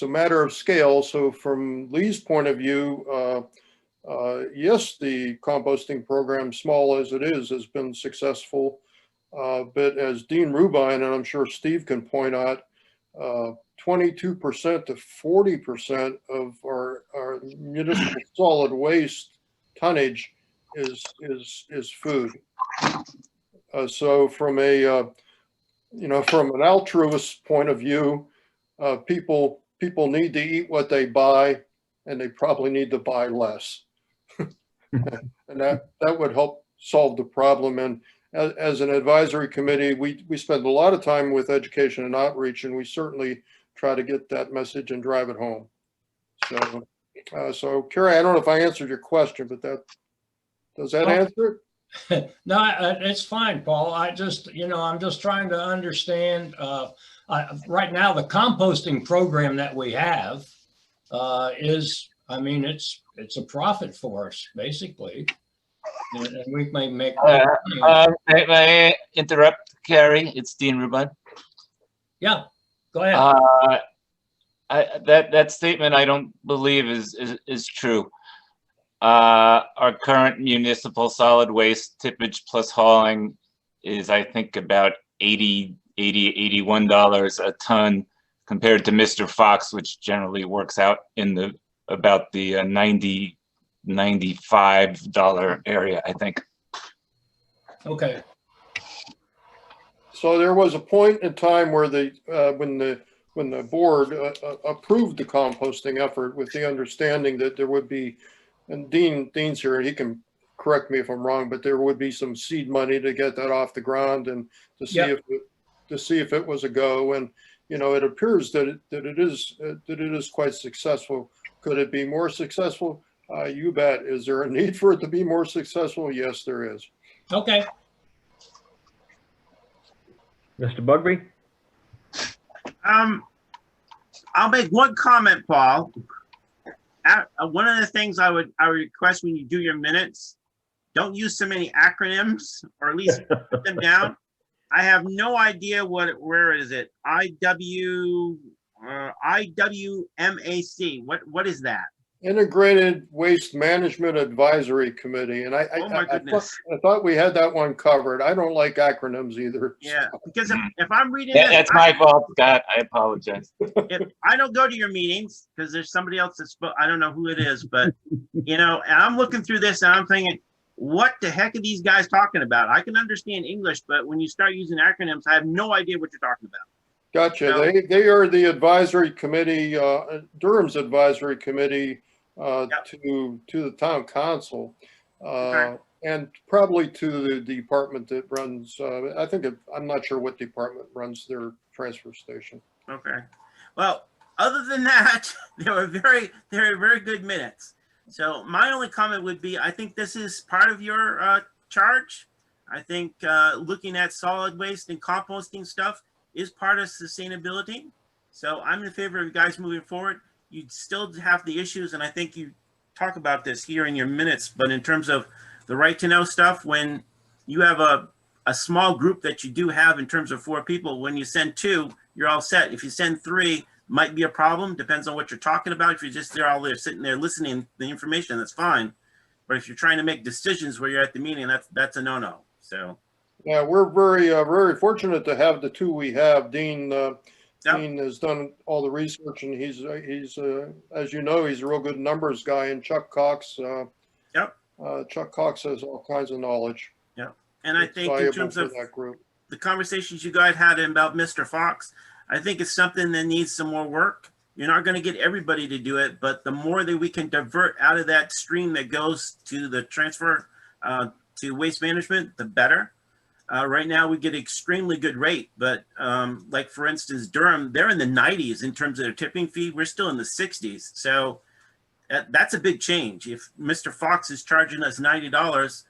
a matter of scale. So from Lee's point of view, yes, the composting program, small as it is, has been successful. But as Dean Rubine, and I'm sure Steve can point out, 22% to 40% of our municipal solid waste tonnage is food. So from from an altruist point of view, people need to eat what they buy, and they probably need to buy less. And that would help solve the problem. as an advisory committee, we spend a lot of time with education and outreach, and we certainly try to get that message and drive it home. So Carrie, I don't know if I answered your question, but does that answer it? No, it's fine, Paul. I'm just trying to understand, right now, the composting program that we have is, I mean, it's a profit for us, basically. And we may make. May I interrupt, Carrie? It's Dean Rubin. Yeah, go ahead. That statement I don't believe is true. Our current municipal solid waste tippage plus hauling is, I think, about $81 a ton, compared to Mr. Fox, which generally works out in about the $95 area, I think. Okay. So there was a point in time where when the board approved the composting effort with the understanding that there would be, and Dean's here, and he can correct me if I'm wrong, but there would be some seed money to get that off the ground and to see if it was a go. And it appears that it is quite successful. Could it be more successful? You bet. Is there a need for it to be more successful? Yes, there is. Okay. Mr. Bugby? I'll make one comment, Paul. One of the things I would request when you do your minutes, don't use so many acronyms, or at least put them down. I have no idea where is it? IWMAC. What is that? Integrated Waste Management Advisory Committee, and I thought we had that one covered. I don't like acronyms either. Yeah, because if I'm reading that's my fault, Scott. I apologize. If I don't go to your meetings because there's somebody else I don't know who it is, but and I'm looking through this and I'm thinking, what the heck are these guys talking about? I can understand English, but when you start using acronyms, I have no idea what you're talking about. Gotcha. So, they are the advisory committee, Durham's advisory committee to the town council, and probably to the department that runs. I'm not sure what department runs their transfer station. Okay. Well, other than that, they were very good minutes. So my only comment would be, I think this is part of your charge. I think looking at solid waste and composting stuff is part of sustainability. So I'm in favor of you guys moving forward. You still have the issues, and I think you talk about this here in your minutes, but in terms of the right to know stuff, when you have a small group that you do have in terms of 4 people, when you send 2, you're all set. If you send 3, might be a problem, depends on what you're talking about. If you're just sitting there listening to the information, that's fine. But if you're trying to make decisions where you're at the meeting, that's a no-no. So yeah, we're very fortunate to have the 2 we have. Dean has done all the research, and he's as you know, he's a real good numbers guy. And Chuck Cox, Chuck Cox has all kinds of knowledge. Yeah, and I think in terms of that group, the conversations you guys had about Mr. Fox, I think it's something that needs some more work. You're not going to get everybody to do it, but the more that we can divert out of that stream that goes to the transfer to waste management, the better. Right now, we get extremely good rate, but like for instance, Durham, they're in the 90s in terms of their tipping fee. We're still in the 60s. So that's a big change. If Mr. Fox is charging us $90,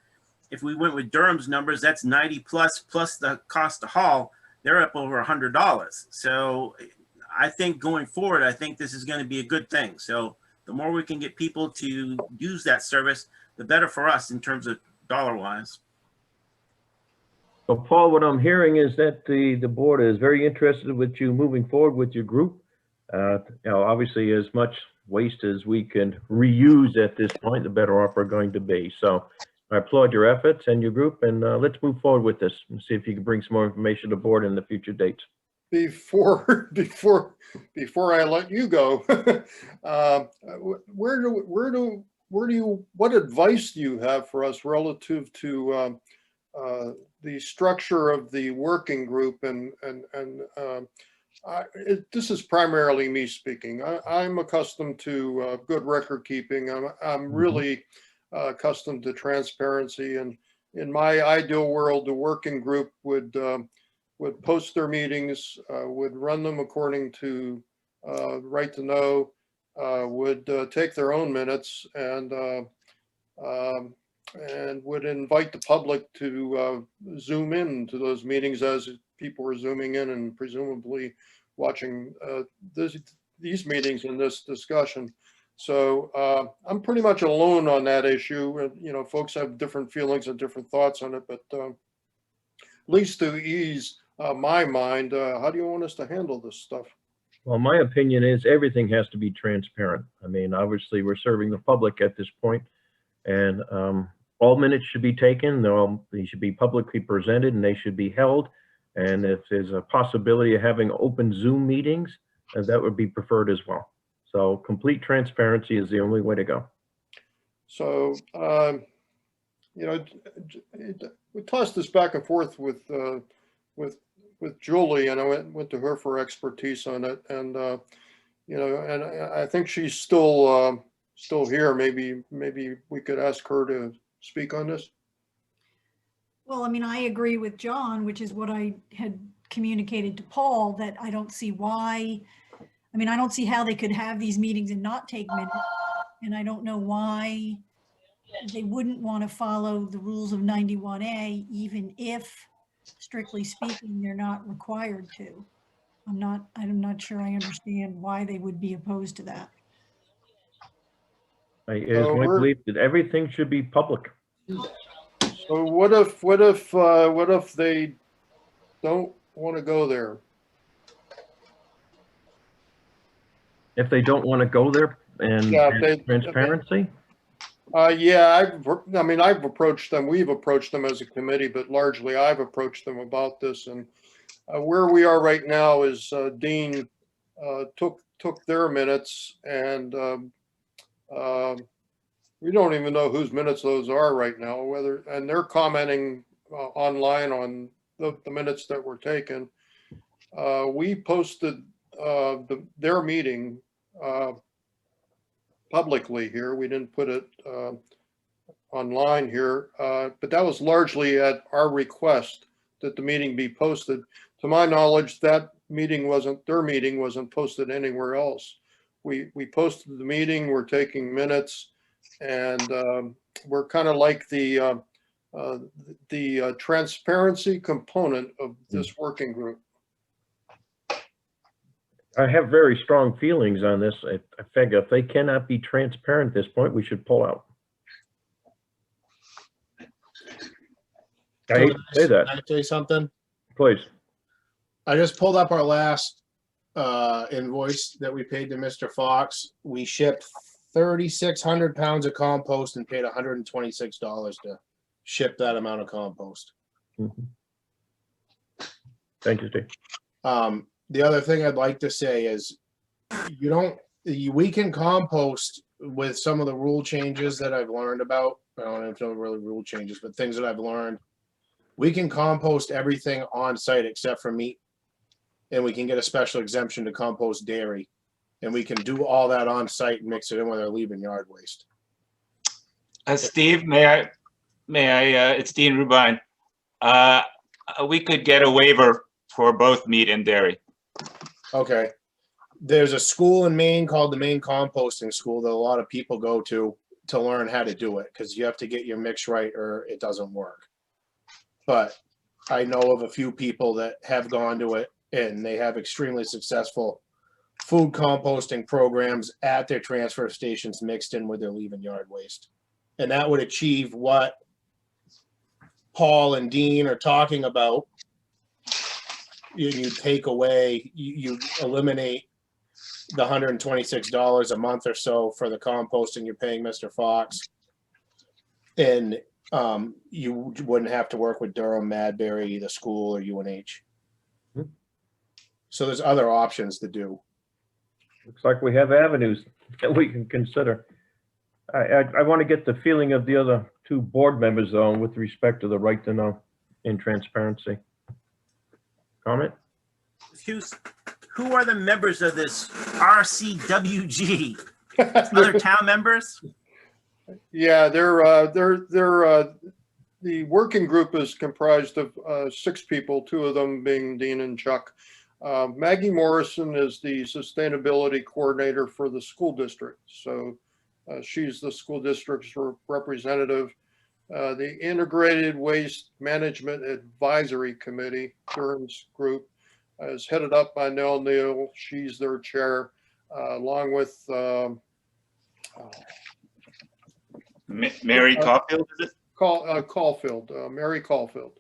if we went with Durham's numbers, that's 90 plus the cost to haul. They're up over $100. So I think going forward, I think this is going to be a good thing. So the more we can get people to use that service, the better for us in terms of dollar-wise. So Paul, what I'm hearing is that the board is very interested with you moving forward with your group. Obviously, as much waste as we can reuse at this point, the better off we're going to be. So I applaud your efforts and your group, and let's move forward with this and see if you can bring some more information to the board in the future dates. Before I let you go, what advice do you have for us relative to the structure of the working group? And this is primarily me speaking. I'm accustomed to good record keeping. I'm really accustomed to transparency, and in my ideal world, the working group would post their meetings, would run them according to right to know, would take their own minutes and would invite the public to zoom in to those meetings as people were zooming in and presumably watching these meetings and this discussion. So I'm pretty much alone on that issue. You know, folks have different feelings and different thoughts on it, but at least to ease my mind, how do you want us to handle this stuff? Well, my opinion is everything has to be transparent. I mean, obviously, we're serving the public at this point, and all minutes should be taken. They should be publicly presented, and they should be held. And if there's a possibility of having open Zoom meetings, that would be preferred as well. So complete transparency is the only way to go. So, you know, we tossed this back and forth with Julie, and I went to her for expertise on it. And, you know, and I think she's still here. Maybe we could ask her to speak on this. Well, I mean, I agree with John, which is what I had communicated to Paul, that I don't see why. I mean, I don't see how they could have these meetings and not take minutes. And I don't know why they wouldn't want to follow the rules of 91A, even if, strictly speaking, they're not required to. I'm not sure I understand why they would be opposed to that. It is my belief that everything should be public. So what if they don't want to go there? If they don't want to go there and transparency? Yeah, I mean, I've approached them. We've approached them as a committee, but largely I've approached them about this. And where we are right now is Dean took their minutes, and we don't even know whose minutes those are right now. And they're commenting online on the minutes that were taken. We posted their meeting publicly here. We didn't put it online here, but that was largely at our request that the meeting be posted. To my knowledge, their meeting wasn't posted anywhere else. We posted the meeting, we're taking minutes, and we're kind of like the transparency component of this working group. I have very strong feelings on this. I think if they cannot be transparent at this point, we should pull out. I hate to say that. Can I say something? Please. I just pulled up our last invoice that we paid to Mr. Fox. We shipped 3,600 pounds of compost and paid $126 to ship that amount of compost. Thank you, Steve. The other thing I'd like to say is we can compost with some of the rule changes that I've learned about. I don't know if they're really rule changes, but things that I've learned. We can compost everything on site except for meat. And we can get a special exemption to compost dairy. And we can do all that on site and mix it in with our leaving yard waste. Steve, may I, it's Dean Rubine. We could get a waiver for both meat and dairy. Okay. There's a school in Maine called the Maine Composting School that a lot of people go to learn how to do it, because you have to get your mix right or it doesn't work. But I know of a few people that have gone to it, and they have extremely successful food composting programs at their transfer stations mixed in with their leaving yard waste. And that would achieve what Paul and Dean are talking about. You take away, you eliminate the $126 a month or so for the composting you're paying Mr. Fox. And you wouldn't have to work with Durham, Madbury, the school, or UNH. So there's other options to do. Looks like we have avenues that we can consider. I want to get the feeling of the other two board members, though, with respect to the right to know and transparency. Comment? Who are the members of this RCWG? Other town members? Yeah, they're The working group is comprised of 6 people, 2 of them being Dean and Chuck. Maggie Morrison is the sustainability coordinator for the school district. So she's the school district's representative. The Integrated Waste Management Advisory Committee, Durham's group, is headed up by Nell Neal. She's their chair, along with Mary Caulfield, is it? Caulfield, Mary Caulfield,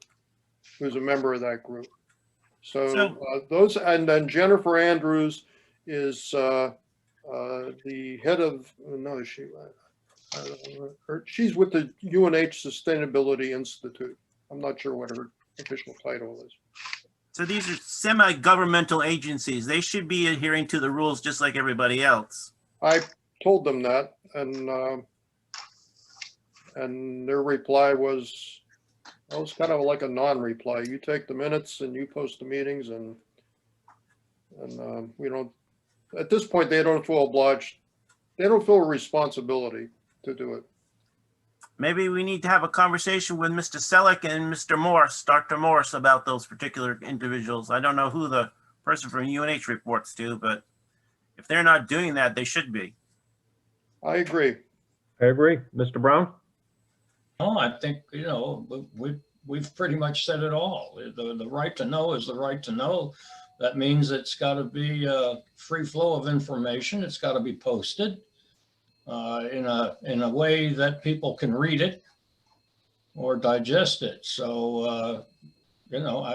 who's a member of that group. So those, and then Jennifer Andrews is the head of, no, she's with the UNH Sustainability Institute. I'm not sure what her official title is. So these are semi-governmental agencies. They should be adhering to the rules just like everybody else. I told them that, and their reply was, well, it's kind of like a non-reply. You take the minutes and you post the meetings, and we don't, at this point, they don't feel obliged. They don't feel a responsibility to do it. Maybe we need to have a conversation with Mr. Selleck and Mr. Morse, Dr. Morse, about those particular individuals. I don't know who the person from UNH reports to, but if they're not doing that, they should be. I agree. I agree. Mr. Brown? No, I think, you know, we've pretty much said it all. The right to know is the right to know. That means it's got to be a free flow of information. It's got to be posted in a way that people can read it or digest it. So, you know,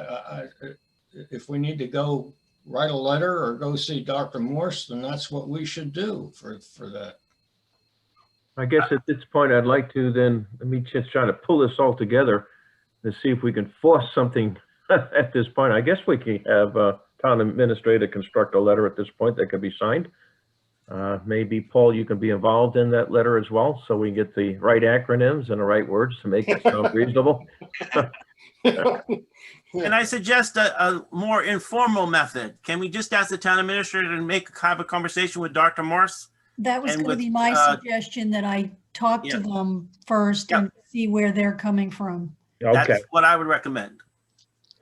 if we need to go write a letter or go see Dr. Morse, then that's what we should do for that. I guess at this point, I'd like to then, let me just try to pull this all together to see if we can force something at this point. I guess we can have town administrator construct a letter at this point that can be signed. Maybe Paul, you can be involved in that letter as well, so we can get the right acronyms and the right words to make it sound reasonable. Can I suggest a more informal method? Can we just ask the town administrator to have a conversation with Dr. Morse? That was And going to with, be my suggestion, that I talk to them first and see where they're coming from. Okay, That's what I would recommend.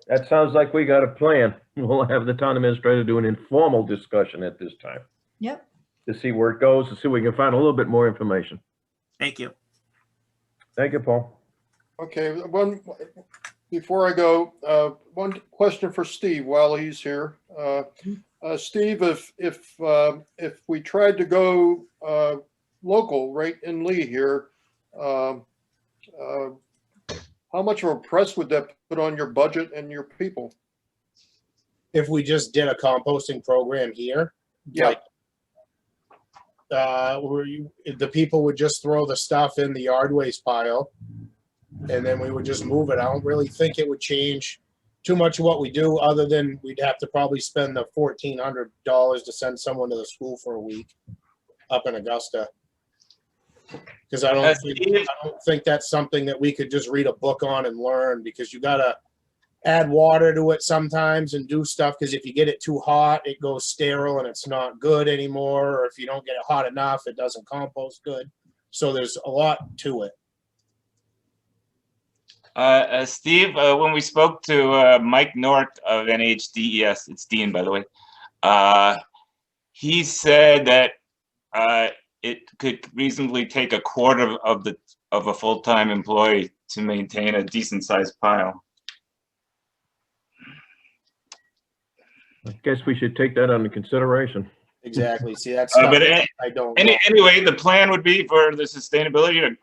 that sounds like we got a plan. We'll have the town administrator do an informal discussion at this time Yep. to see where it goes, to see if we can find a little bit more information. Thank you. Thank you, Paul. Okay, before I go, one question for Steve while he's here. Steve, if we tried to go local right in Lee here, how much of a press would that put on your budget and your people? If we just did a composting program here, Yeah. where the people would just throw the stuff in the yard waste pile, and then we would just move it. I don't really think it would change too much of what we do, other than we'd have to probably spend the $1,400 to send someone to the school for a week up in Augusta. Because I don't think that's something that we could just read a book on and learn, because you gotta add water to it sometimes and do stuff, because if you get it too hot, it goes sterile and it's not good anymore, or if you don't get it hot enough, it doesn't compost good. So there's a lot to it. Steve, when we spoke to Mike Nork of NHDES, it's Dean, by the way, he said that it could reasonably take a quarter of a full-time employee to maintain a decent-sized pile. I guess we should take that under consideration. Exactly. See, that's But I don't. anyway, the plan would be for the sustainability to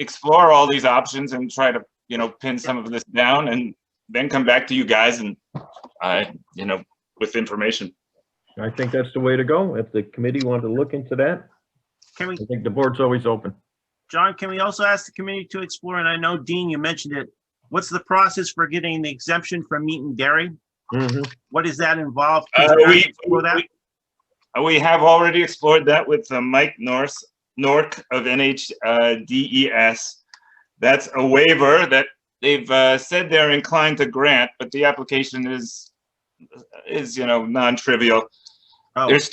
explore all these options and try to, you know, pin some of this down, and then come back to you guys and, you know, with information. I think that's the way to go. If the committee wanted to look into that, Can we, I think the board's always open. John, can we also ask the committee to explore, and I know, Dean, you mentioned it, what's the process for getting the exemption from meat and dairy? What does that involve? We have already explored that with Mike Nork of NHDES. That's a waiver that they've said they're inclined to grant, but the application is you know, non-trivial. Oh. There's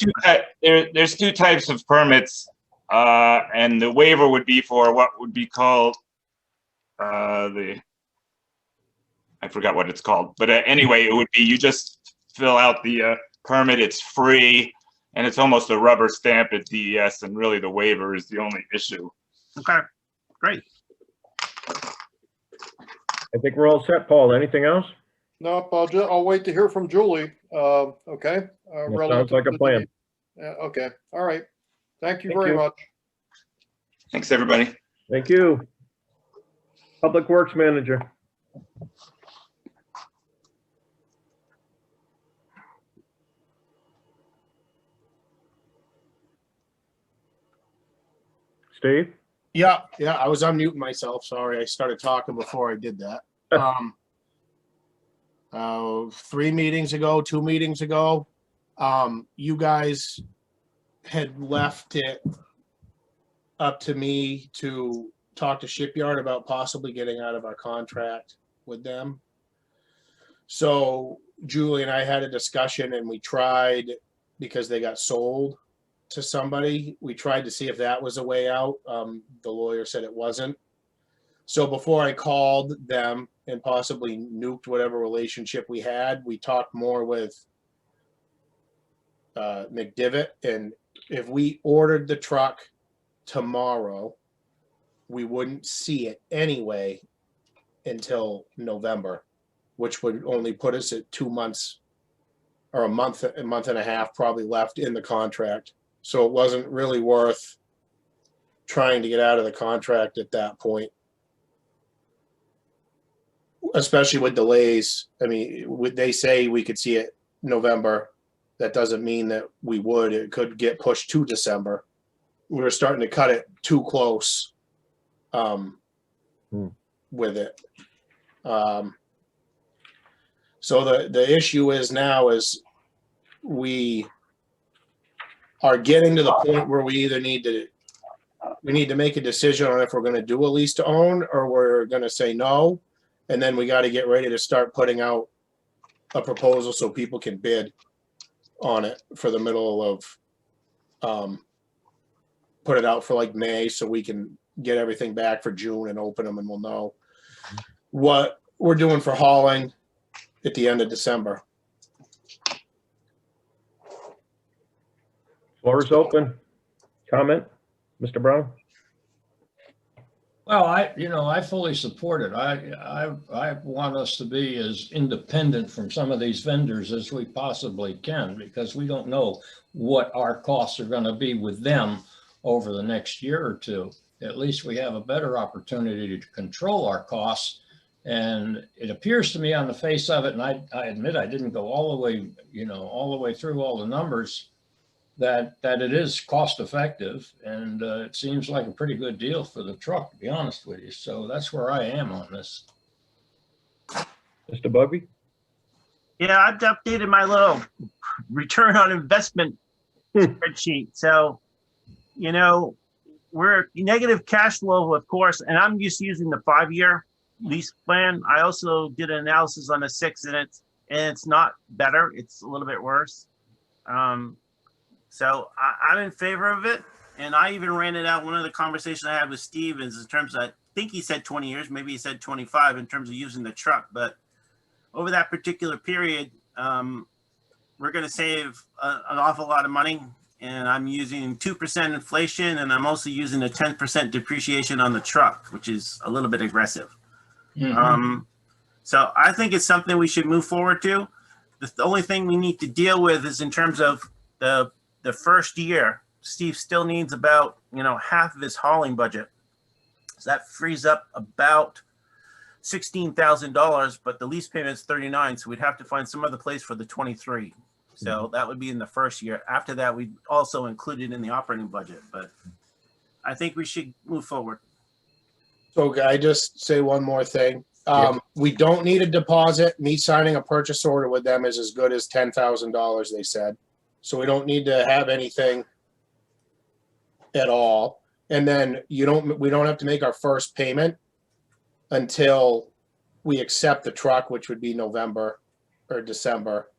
two types of permits, and the waiver would be for what would be called I forgot what it's called, but anyway, it would be, you just fill out the permit, it's free, and it's almost a rubber stamp at DES, and really the waiver is the only issue. Okay, great. I think we're all set, Paul. Anything else? Nope, I'll wait to hear from Julie. Okay. That sounds like a plan. Yeah, okay, all right. Thank you Thank very you. much. Thanks, everybody. Thank you. Public Works Manager. Steve? Yeah, I was unmuting myself. Sorry, I started talking before I did that. 2 meetings ago, you guys had left it up to me to talk to Shipyard about possibly getting out of our contract with them. So Julie and I had a discussion, and we tried, because they got sold to somebody, we tried to see if that was a way out. The lawyer said it wasn't. So before I called them and possibly nuked whatever relationship we had, we talked more with McDivitt, and if we ordered the truck tomorrow, we wouldn't see it anyway until November, which would only put us at 2 months or a month and a half probably left in the contract. So it wasn't really worth trying to get out of the contract at that point, especially with delays. I mean, would they say we could see it November? That doesn't mean that we would. It could get pushed to December. We were starting to cut it too close with it. So the issue is now is we are getting to the point where we either need to make a decision on if we're going to do a lease to own, or we're going to say no, and then we got to get ready to start putting out a proposal so people can bid on it for the middle of put it out for like May, so we can get everything back for June and open them, and we'll know what we're doing for hauling at the end of December. Floor is open. Comment, Mr. Brown? Well, I fully support it. I want us to be as independent from some of these vendors as we possibly can, because we don't know what our costs are going to be with them over the next year or two. At least we have a better opportunity to control our costs. And it appears to me on the face of it, and I admit I didn't go all the way through all the numbers, that it is cost effective, and it seems like a pretty good deal for the truck, to be honest with you. So that's where I am on this. Mr. Bugby? Yeah, I've updated my little return on investment spreadsheet. So, we're negative cash flow, of course, and I'm just using the 5-year lease plan. I also did an analysis on the 6, and it's not better. It's a little bit worse. So I'm in favor of it. And I even ran it out. One of the conversations I had with Steve is in terms of, I think he said 20 years, maybe he said 25 in terms of using the truck. But over that particular period, we're going to save an awful lot of money. And I'm using 2% inflation, and I'm also using a 10% depreciation on the truck, which is a little bit aggressive. Mm-hmm. So I think it's something we should move forward to. The only thing we need to deal with is in terms of the first year. Steve still needs about half of his hauling budget, so that frees up about $16,000. But the lease payment is $39,000, so we'd have to find some other place for the $23,000. So that would be in the first year. After that, we'd also include it in the operating budget. But I think we should move forward. So can I just say one more thing? We don't need a deposit. Me signing a purchase order with them is as good as $10,000, they said. So we don't need to have anything at all. And then we don't have to make our first payment until we accept the truck, which would be November or December.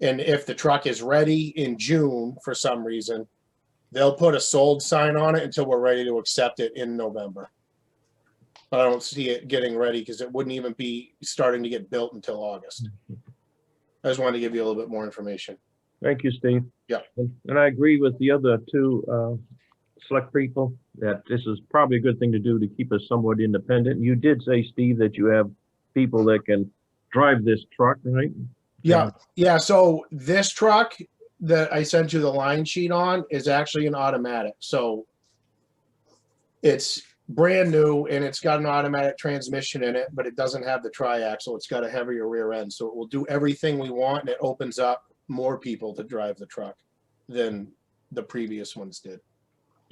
And if the truck is ready in June for some reason, they'll put a sold sign on it until we're ready to accept it in November. I don't see it getting ready because it wouldn't even be starting to get built until August. I just wanted to give you a little bit more information. Thank you, Steve. Yeah. And I agree with the other two select people that this is probably a good thing to do to keep us somewhat independent. You did say, Steve, that you have people that can drive this truck, right? Yeah, yeah. So this truck that I sent you the line sheet on is actually an automatic. So it's brand new and it's got an automatic transmission in it, but it doesn't have the triaxle. It's got a heavier rear end. So it will do everything we want, and it opens up more people to drive the truck than the previous ones did.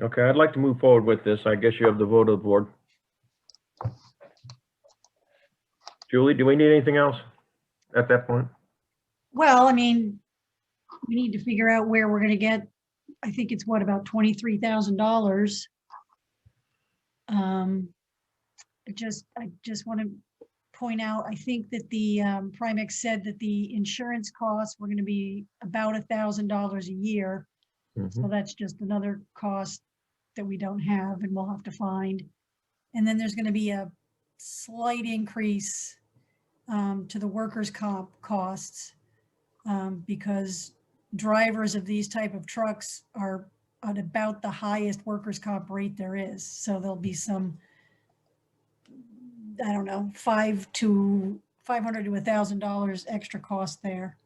Okay, I'd like to move forward with this. I guess you have the vote of the board. Julie, do we need anything else at that point? Well, I mean, we need to figure out where we're gonna get, I think it's what, about $23,000. I just want to point out, I think that the Primex said that the insurance costs were gonna be about $1,000 a year. So that's just another cost that we don't have and we'll have to find. And then there's gonna be a slight increase to the workers' comp costs because drivers of these type of trucks are at about the highest workers' comp rate there is. So there'll be some, I don't know, $500 to $1,000 extra cost there.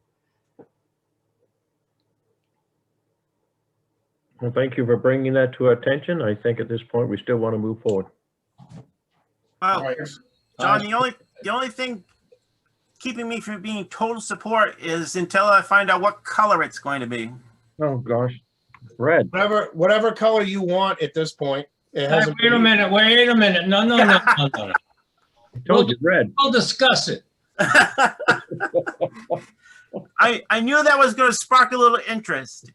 Well, thank you for bringing that to our attention. I think at this point, we still want to move forward. All Well, right. John, the only thing keeping me from being total support is until I find out what color it's going to be. Oh, gosh. Red. Whatever color you want at this point. It hasn't Wait a minute, wait a minute. No, no, no, no, no. I told you, red. We'll discuss it. I knew that was going to spark a little interest.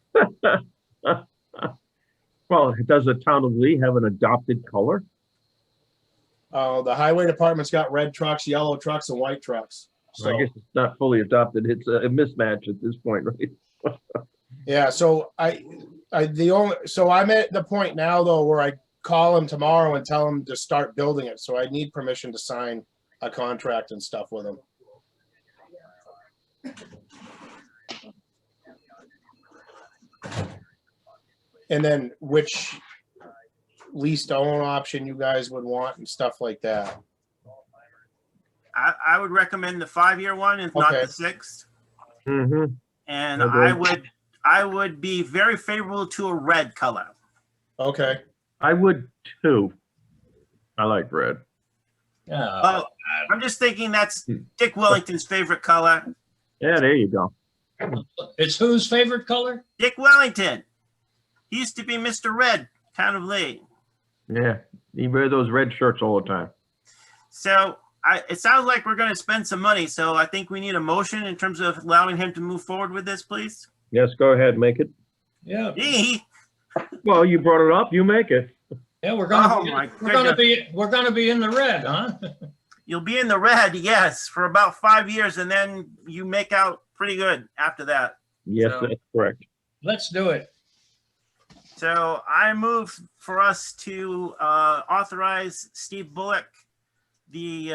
Well, does the town of Lee have an adopted color? The highway department's got red trucks, yellow trucks, and white trucks. So, I guess it's not fully adopted. It's a mismatch at this point, right? yeah, so I'm at the point now though where I call him tomorrow and tell him to start building it. So I need permission to sign a contract and stuff with him. And then which lease to own option you guys would want and stuff like that. I would recommend the 5-year one, if not Okay. the 6th. Mm-hmm. And Okay. I would be very favorable to a red color. Okay. I would too. I like red. Yeah. Well, I'm just thinking that's Dick Wellington's favorite color. Yeah, there you go. It's whose favorite color? Dick Wellington. He used to be Mr. Red, Town of Lee. Yeah, you wear those red shirts all the time. So it sounds like we're going to spend some money. So I think we need a motion in terms of allowing him to move forward with this, please. Yes, go ahead, make it. Yeah. Gee. Well, you brought it up, you make it. Yeah, we're Oh, gonna, my we're gonna be in the red, huh? You'll be in the red, yes, for about 5 years, and then you make out pretty good after that. Yes, So- that's correct. Let's do it. So I move for us to authorize Steve Bullock, the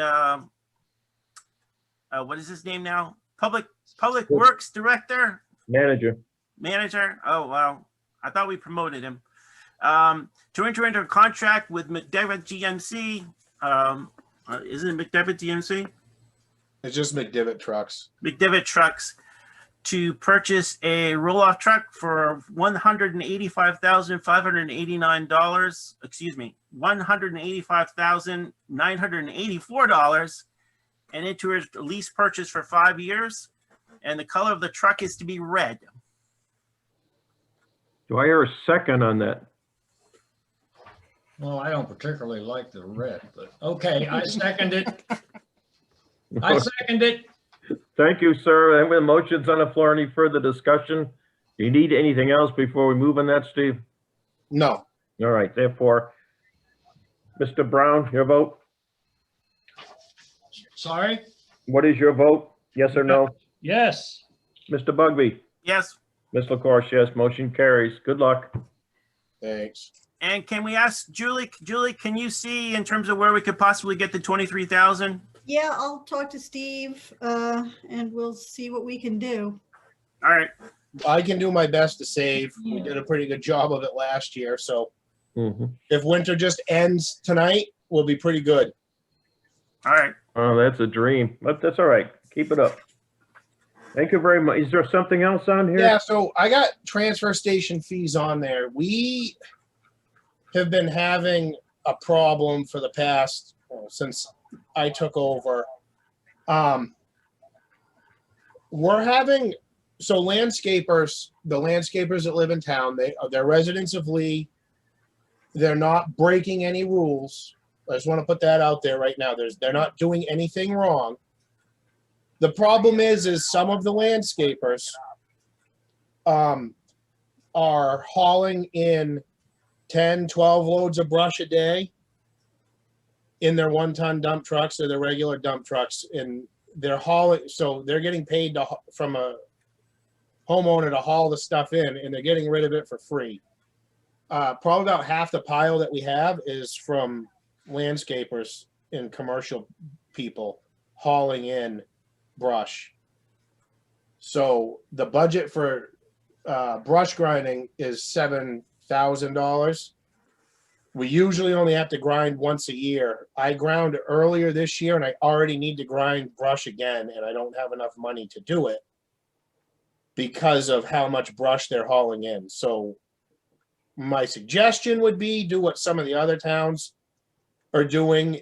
what is his name now? Public Works Director, Manager. Oh, wow. I thought we promoted him. To enter into a contract with McDevitt GMC. Isn't it McDevitt GMC? It's just McDevitt trucks. McDevitt Trucks to purchase a roll-off truck for $185,589. Excuse me, $185,984, and into a lease purchase for 5 years. And the color of the truck is to be red. Do I hear a second on that? Well, I don't particularly like the red, but okay, I second it. I second it. Thank you, sir. And with motions on the floor, any further discussion? Do you need anything else before we move on that, Steve? No. All right, therefore, Mr. Brown, your vote? Sorry? What is your vote? Yes or no? Yes. Mr. Bugby? Yes. Ms. LaCourse, yes. Motion carries. Good luck. Thanks. And can we ask Julie, can you see in terms of where we could possibly get the 23,000? Yeah, I'll talk to Steve, and we'll see what we can do. All right, I can do my best to save. We did a pretty good job of it last year, so Mhm. if winter just ends tonight, we'll be pretty good. all right. Oh, that's a dream, but that's all right. Keep it up. Thank you very much. Is there something else on here? Yeah, so I got transfer station fees on there. We have been having a problem for the past, well, since I took over. We're having, so landscapers, the landscapers that live in town, they're residents of Lee. They're not breaking any rules. I just want to put that out there right now. They're not doing anything wrong. The problem is some of the landscapers are hauling in 10, 12 loads of brush a day in their 1-ton dump trucks or their regular dump trucks, and they're hauling, so they're getting paid from a homeowner to haul the stuff in, and they're getting rid of it for free. Probably about half the pile that we have is from landscapers and commercial people hauling in brush. So the budget for brush grinding is $7,000. We usually only have to grind once a year. I ground earlier this year and I already need to grind brush again, and I don't have enough money to do it because of how much brush they're hauling in. So my suggestion would be do what some of the other towns are doing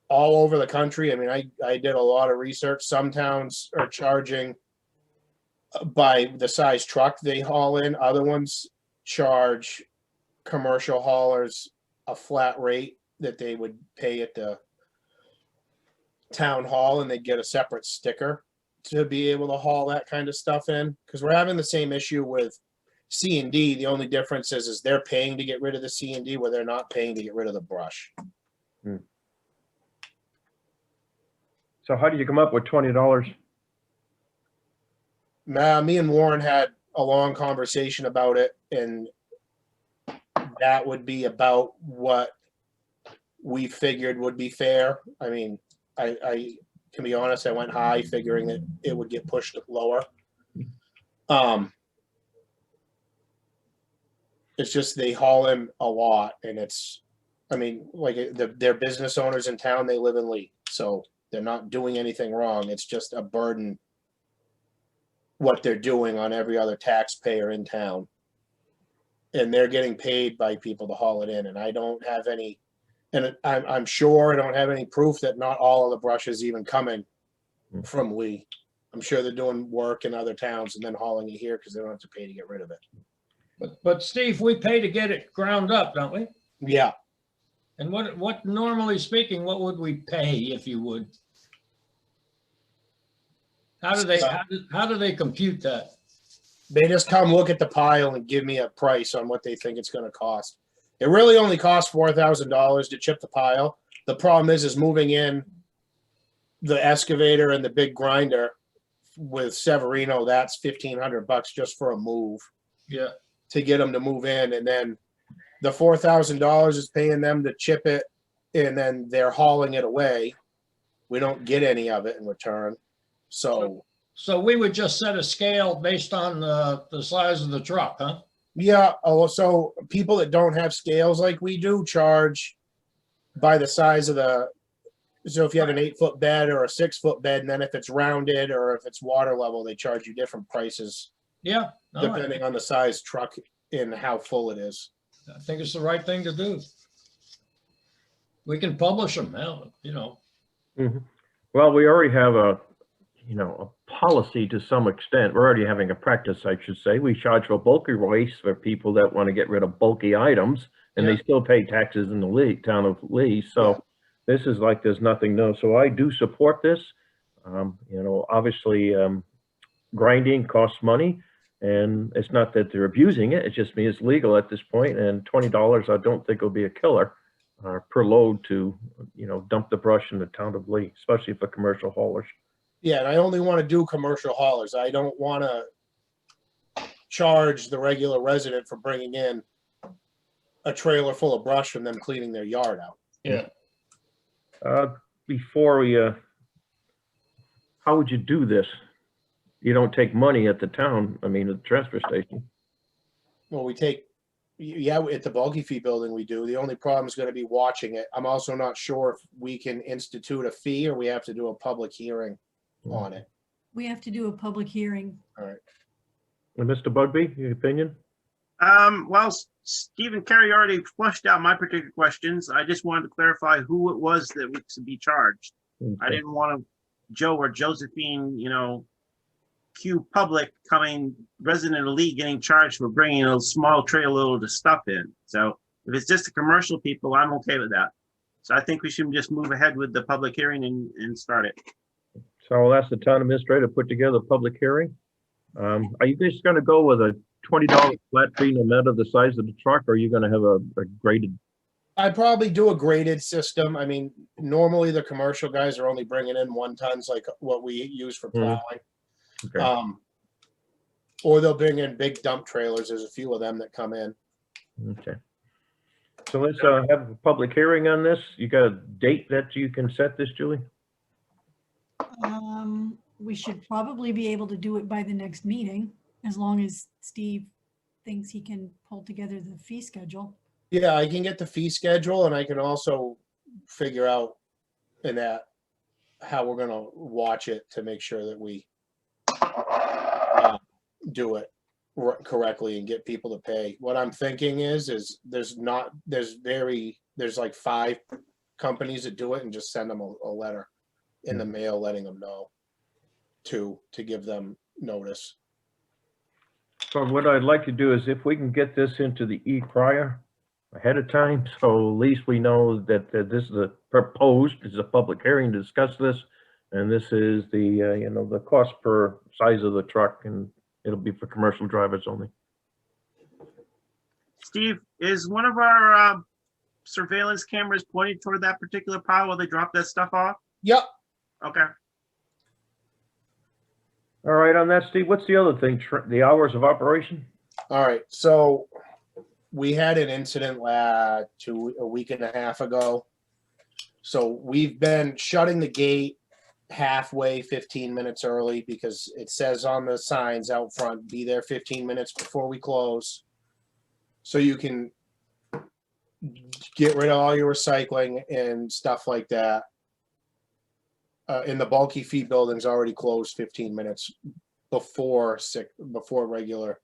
all over the country. I mean, I did a lot of research. Some towns are charging by the size truck they haul in. Other ones charge commercial haulers a flat rate that they would pay at the town hall, and they'd get a separate sticker to be able to haul that kind of stuff in. Because we're having the same issue with C&D. The only difference is they're paying to get rid of the C&D, where they're not paying to get rid of the brush. So how did you come up with $20? Me and Warren had a long conversation about it, and that would be about what we figured would be fair. I mean, I can be honest, I went high figuring that it would get pushed lower. It's just they haul in a lot, and it's, I mean, like they're business owners in town, they live in Lee, so they're not doing anything wrong. It's just a burden what they're doing on every other taxpayer in town. And they're getting paid by people to haul it in. And I don't have any, and I'm sure I don't have any proof that not all of the brush is even coming from Lee. I'm sure they're doing work in other towns and then hauling it here because they don't have to pay to get rid of it. But Steve, we pay to get it ground up, don't we? Yeah. And what normally speaking, what would we pay if you would? How do they compute that? They just come look at the pile and give me a price on what they think it's going to cost. It really only costs $4,000 to chip the pile. The problem is moving in the excavator and the big grinder with Severino. That's $1,500 just for a move. Yeah. To get them to move in, and then the $4,000 is paying them to chip it, and then they're hauling it away. We don't get any of it in return. So we would just set a scale based on the size of the truck, huh? Yeah. Also, people that don't have scales like we do charge by the size of the. So if you have an 8-foot bed or a 6-foot bed, and then if it's rounded or if it's water level, they charge you different prices. Yeah. No, depending on the size truck and how full it is. I think it's the right thing to do. We can publish them now, you know. Mm-hmm. Well, we already have a policy to some extent. We're already having a practice, I should say. We charge for bulky waste for people that want to get rid of bulky items, and they still pay taxes in the town of Lee. So this is like there's nothing new. So I do support this. Obviously grinding costs money, and it's not that they're abusing it. It just means it's legal at this point, and $20 I don't think will be a killer per load to dump the brush in the town of Lee, especially for commercial haulers. Yeah, and I only want to do commercial haulers. I don't want to. charge the regular resident for bringing in a trailer full of brush from them cleaning their yard out. Yeah. Before we, how would you do this? You don't take money at the town, I mean, at the transfer station. Well, we take, yeah, at the bulky fee building we do. The only problem is gonna be watching it. I'm also not sure if we can institute a fee or we have to do a public hearing on it. We have to do a public hearing. All right. And Mr. Bugby, your opinion? Well, Stephen Carey already flushed out my particular questions. I just wanted to clarify who it was that was to be charged. I Okay. didn't want to, Joe or Josephine, cue public coming, resident of Lee getting charged for bringing a small trailer load of stuff in. So if it's just the commercial people, I'm okay with that. So I think we should just move ahead with the public hearing and start it. So I'll ask the town administrator to put together a public hearing. Are you guys gonna go with a $20 flat fee no matter the size of the truck, or are you gonna have a graded? I'd probably do a graded system. I mean, normally the commercial guys are only bringing in 1 tons like what we use for plowing. Okay. Or they'll bring in big dump trailers. There's a few of them that come in. Okay. So let's have a public hearing on this. You got a date that you can set this, Julie? We should probably be able to do it by the next meeting, as long as Steve thinks he can pull together the fee schedule. Yeah, I can get the fee schedule and I can also figure out in that how we're gonna watch it to make sure that we do it correctly and get people to pay. What I'm thinking is there's like 5 companies that do it and just send them a letter in the mail letting them know to give them notice. So what I'd like to do is if we can get this into the e-crier ahead of time, so at least we know that this is a proposed, this is a public hearing to discuss this. And this is the, the cost per size of the truck, and it'll be for commercial drivers only. Steve, is one of our surveillance cameras pointed toward that particular pile where they dropped that stuff off? Yep. Okay. All right, on that, Steve, what's the other thing, the hours of operation? All right, so we had an incident a week and a half ago. So we've been shutting the gate halfway 15 minutes early because it says on the signs out front, be there 15 minutes before we close. So you can get rid of all your recycling and stuff like that. In the bulky fee building's already closed 15 minutes before regular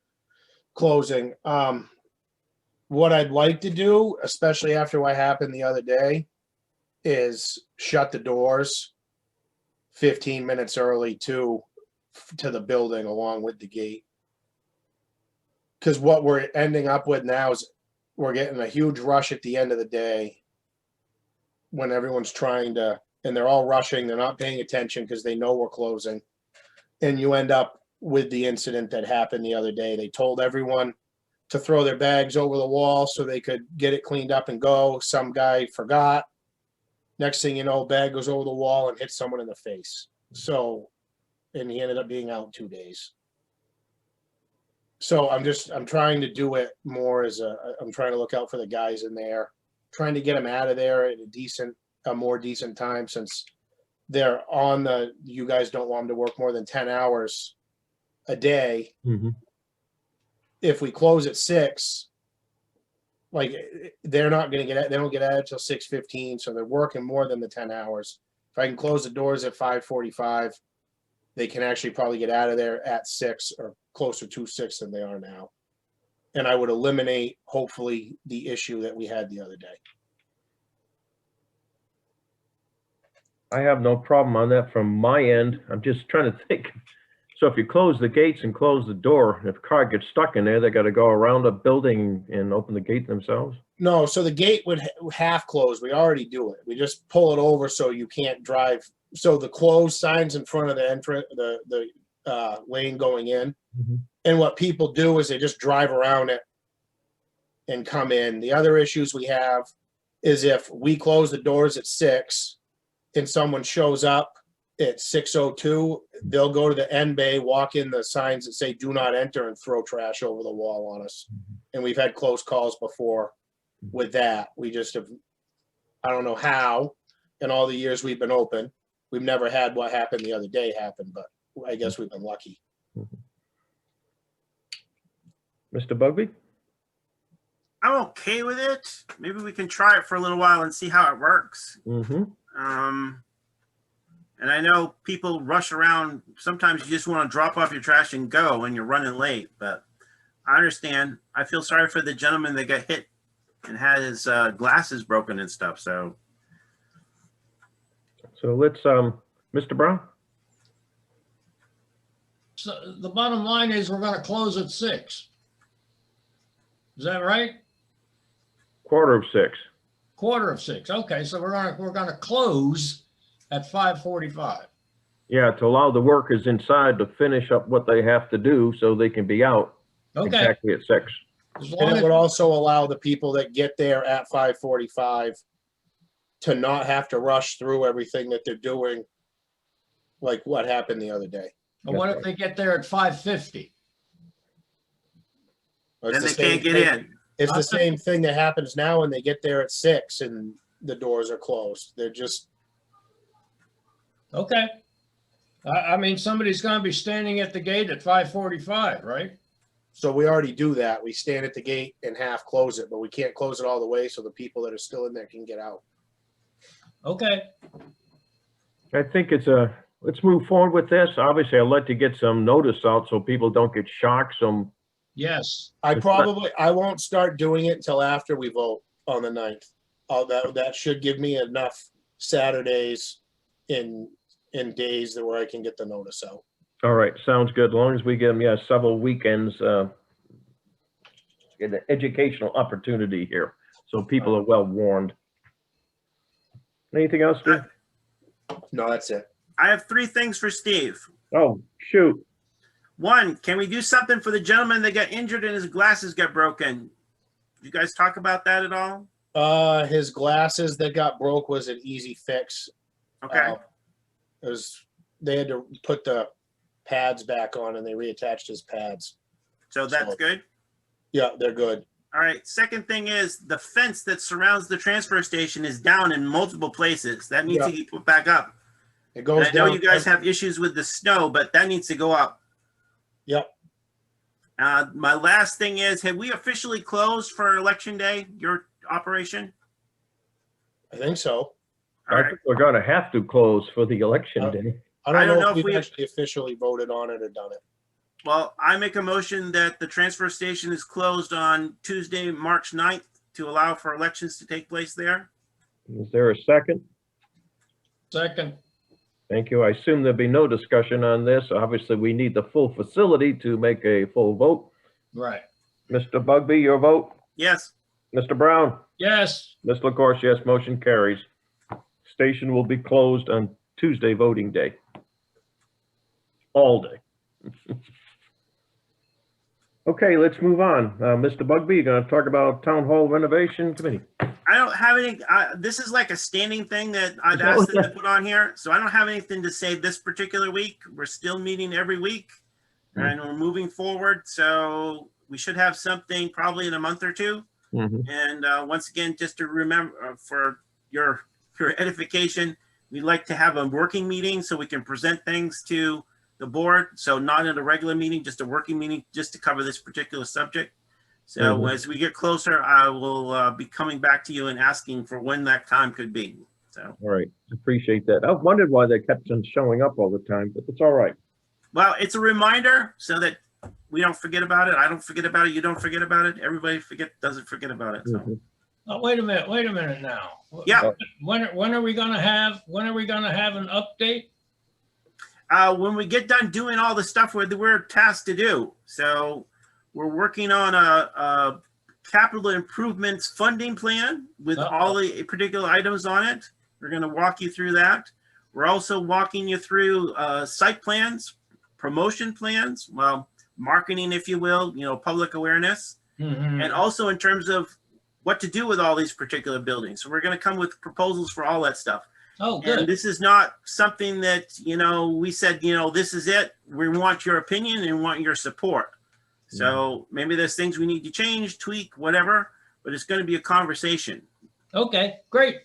closing. What I'd like to do, especially after what happened the other day, is shut the doors 15 minutes early to the building along with the gate. Because what we're ending up with now is we're getting a huge rush at the end of the day when everyone's trying to, and they're all rushing, they're not paying attention because they know we're closing. And you end up with the incident that happened the other day. They told everyone to throw their bags over the wall so they could get it cleaned up and go. Some guy forgot. Next thing you know, bag goes over the wall and hits someone in the face. So, and he ended up being out 2 days. So I'm trying to do it more I'm trying to look out for the guys in there, trying to get them out of there at a more decent time, since they're you guys don't want them to work more than 10 hours a day. Mm-hmm. If we close at 6, like they're not going to they don't get out until 6:15. So they're working more than the 10 hours. If I can close the doors at 5:45, they can actually probably get out of there at 6 or closer to 6 than they are now. And I would eliminate, hopefully, the issue that we had the other day. I have no problem on that from my end. I'm just trying to think. So if you close the gates and close the door, if a car gets stuck in there, they got to go around the building and open the gate themselves? No, so the gate would half close. We already do it. We just pull it over so you can't drive. So the closed signs in front of the entrance, the lane going in. Mm-hmm. And what people do is they just drive around it and come in. The other issues we have is if we close the doors at 6 and someone shows up at 6:02, they'll go to the end bay, walk in the signs that say "Do not enter" and throw trash over the wall on us. And we've had close calls before with that. We just have, I don't know how, in all the years we've been open, we've never had what happened the other day happen, but I guess we've been lucky. Mr. Bugby? I'm okay with it. Maybe we can try it for a little while and see how it works. Mm-hmm. And I know people rush around. Sometimes you just want to drop off your trash and go when you're running late, but I understand. I feel sorry for the gentleman that got hit and had his glasses broken and stuff. So let's, Mr. Brown? So the bottom line is we're gonna close at 6. Is that right? 5:45. 5:45. Okay, so we're gonna close at 5:45. Yeah, to allow the workers inside to finish up what they have to do so they can be out Okay. exactly at 6. As And long it as, would also allow the people that get there at 5:45 to not have to rush through everything that they're doing, like what happened the other day. and what if they get there at 5:50? It's then the they same can't get thing- in. It's the same thing that happens now when they get there at 6 and the doors are closed. They're just, Okay. I mean, somebody's gonna be standing at the gate at 5:45, right? so we already do that. We stand at the gate and half close it, but we can't close it all the way so the people that are still in there can get out. Okay. I think let's move forward with this. Obviously, I'd like to get some notice out so people don't get shocked. Some, Yes. I won't start doing it until after we vote on the 9th. That should give me enough Saturdays in days that where I can get the notice out. all right, sounds good. As long as we get them, several weekends, get an educational opportunity here. So people are well warned. Anything else, Steve? No, that's it. I have 3 things for Steve. Oh, shoot. 1, can we do something for the gentleman that got injured and his glasses got broken? You guys talk about that at all? His glasses that got broke was an easy fix. Okay. They had to put the pads back on and they reattached his pads. So that's good. Yeah, they're good. All right. Second thing is the fence that surrounds the transfer station is down in multiple places. That needs to be put back up. It goes And I know down. you guys have issues with the snow, but that needs to go up. Yep. My last thing is, have we officially closed for Election Day, your operation? I think so. All I right. think we're gonna have to close for the election day. I don't know if we've actually officially voted on it or done it. Well, I make a motion that the transfer station is closed on Tuesday, March 9th to allow for elections to take place there. Is there a second? Second. Thank you. I assume there'll be no discussion on this. Obviously, we need the full facility to make a full vote. Right. Mr. Bugby, your vote? Yes. Mr. Brown? Yes. Ms. LaCourse, yes, motion carries. Station will be closed on Tuesday voting day. All day. Okay, let's move on. Mr. Bugby, you're gonna talk about Town Hall Renovation Committee. I don't have any, this is like a standing thing that I've asked them to put on here. So I don't have anything to say this particular week. We're still meeting every week and we're moving forward. So we should have something probably in a month or 2. And once again, just to remember for your edification, we'd like to have a working meeting so we can present things to the board. So not in a regular meeting, just a working meeting, just to cover this particular subject. So as we get closer, I will be coming back to you and asking for when that time could be. So, All right, appreciate that. I wondered why they kept on showing up all the time, but it's all right. well, it's a reminder so that we don't forget about it. I don't forget about it. You don't forget about it. Everybody doesn't forget about it. So. Oh, wait a minute now. Yeah. When are we gonna have an update? When we get done doing all the stuff we're tasked to do. So we're working on a capital improvements funding plan with all the particular items on it. We're going to walk you through that. We're also walking you through site plans, promotion plans, well, marketing, if you will, public awareness, and also in terms of what to do with all these particular buildings. So we're going to come with proposals for all that stuff. Oh, good. And this is not something that, we said, this is it. We want your opinion and want your support. So maybe there's things we need to change, tweak, whatever, but it's going to be a conversation. Okay, great.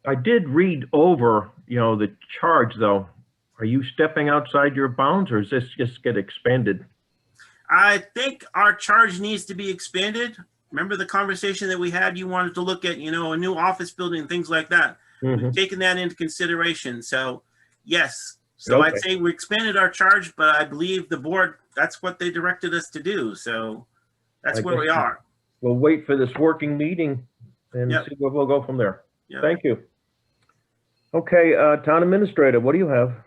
I did read over, the charge though. Are you stepping outside your bounds or is this just get expanded? I think our charge needs to be expanded. Remember the conversation that we had? You wanted to look at, a new office building and things like that. Mhm. We've taken that into consideration. So yes. So Okay. I'd say we expanded our charge, but I believe the board, that's what they directed us to do. So that's I where we guess are. We'll wait for this working meeting and Yep. see where we'll go from there. Yep. Thank you. Okay, Town Administrator, what do you have?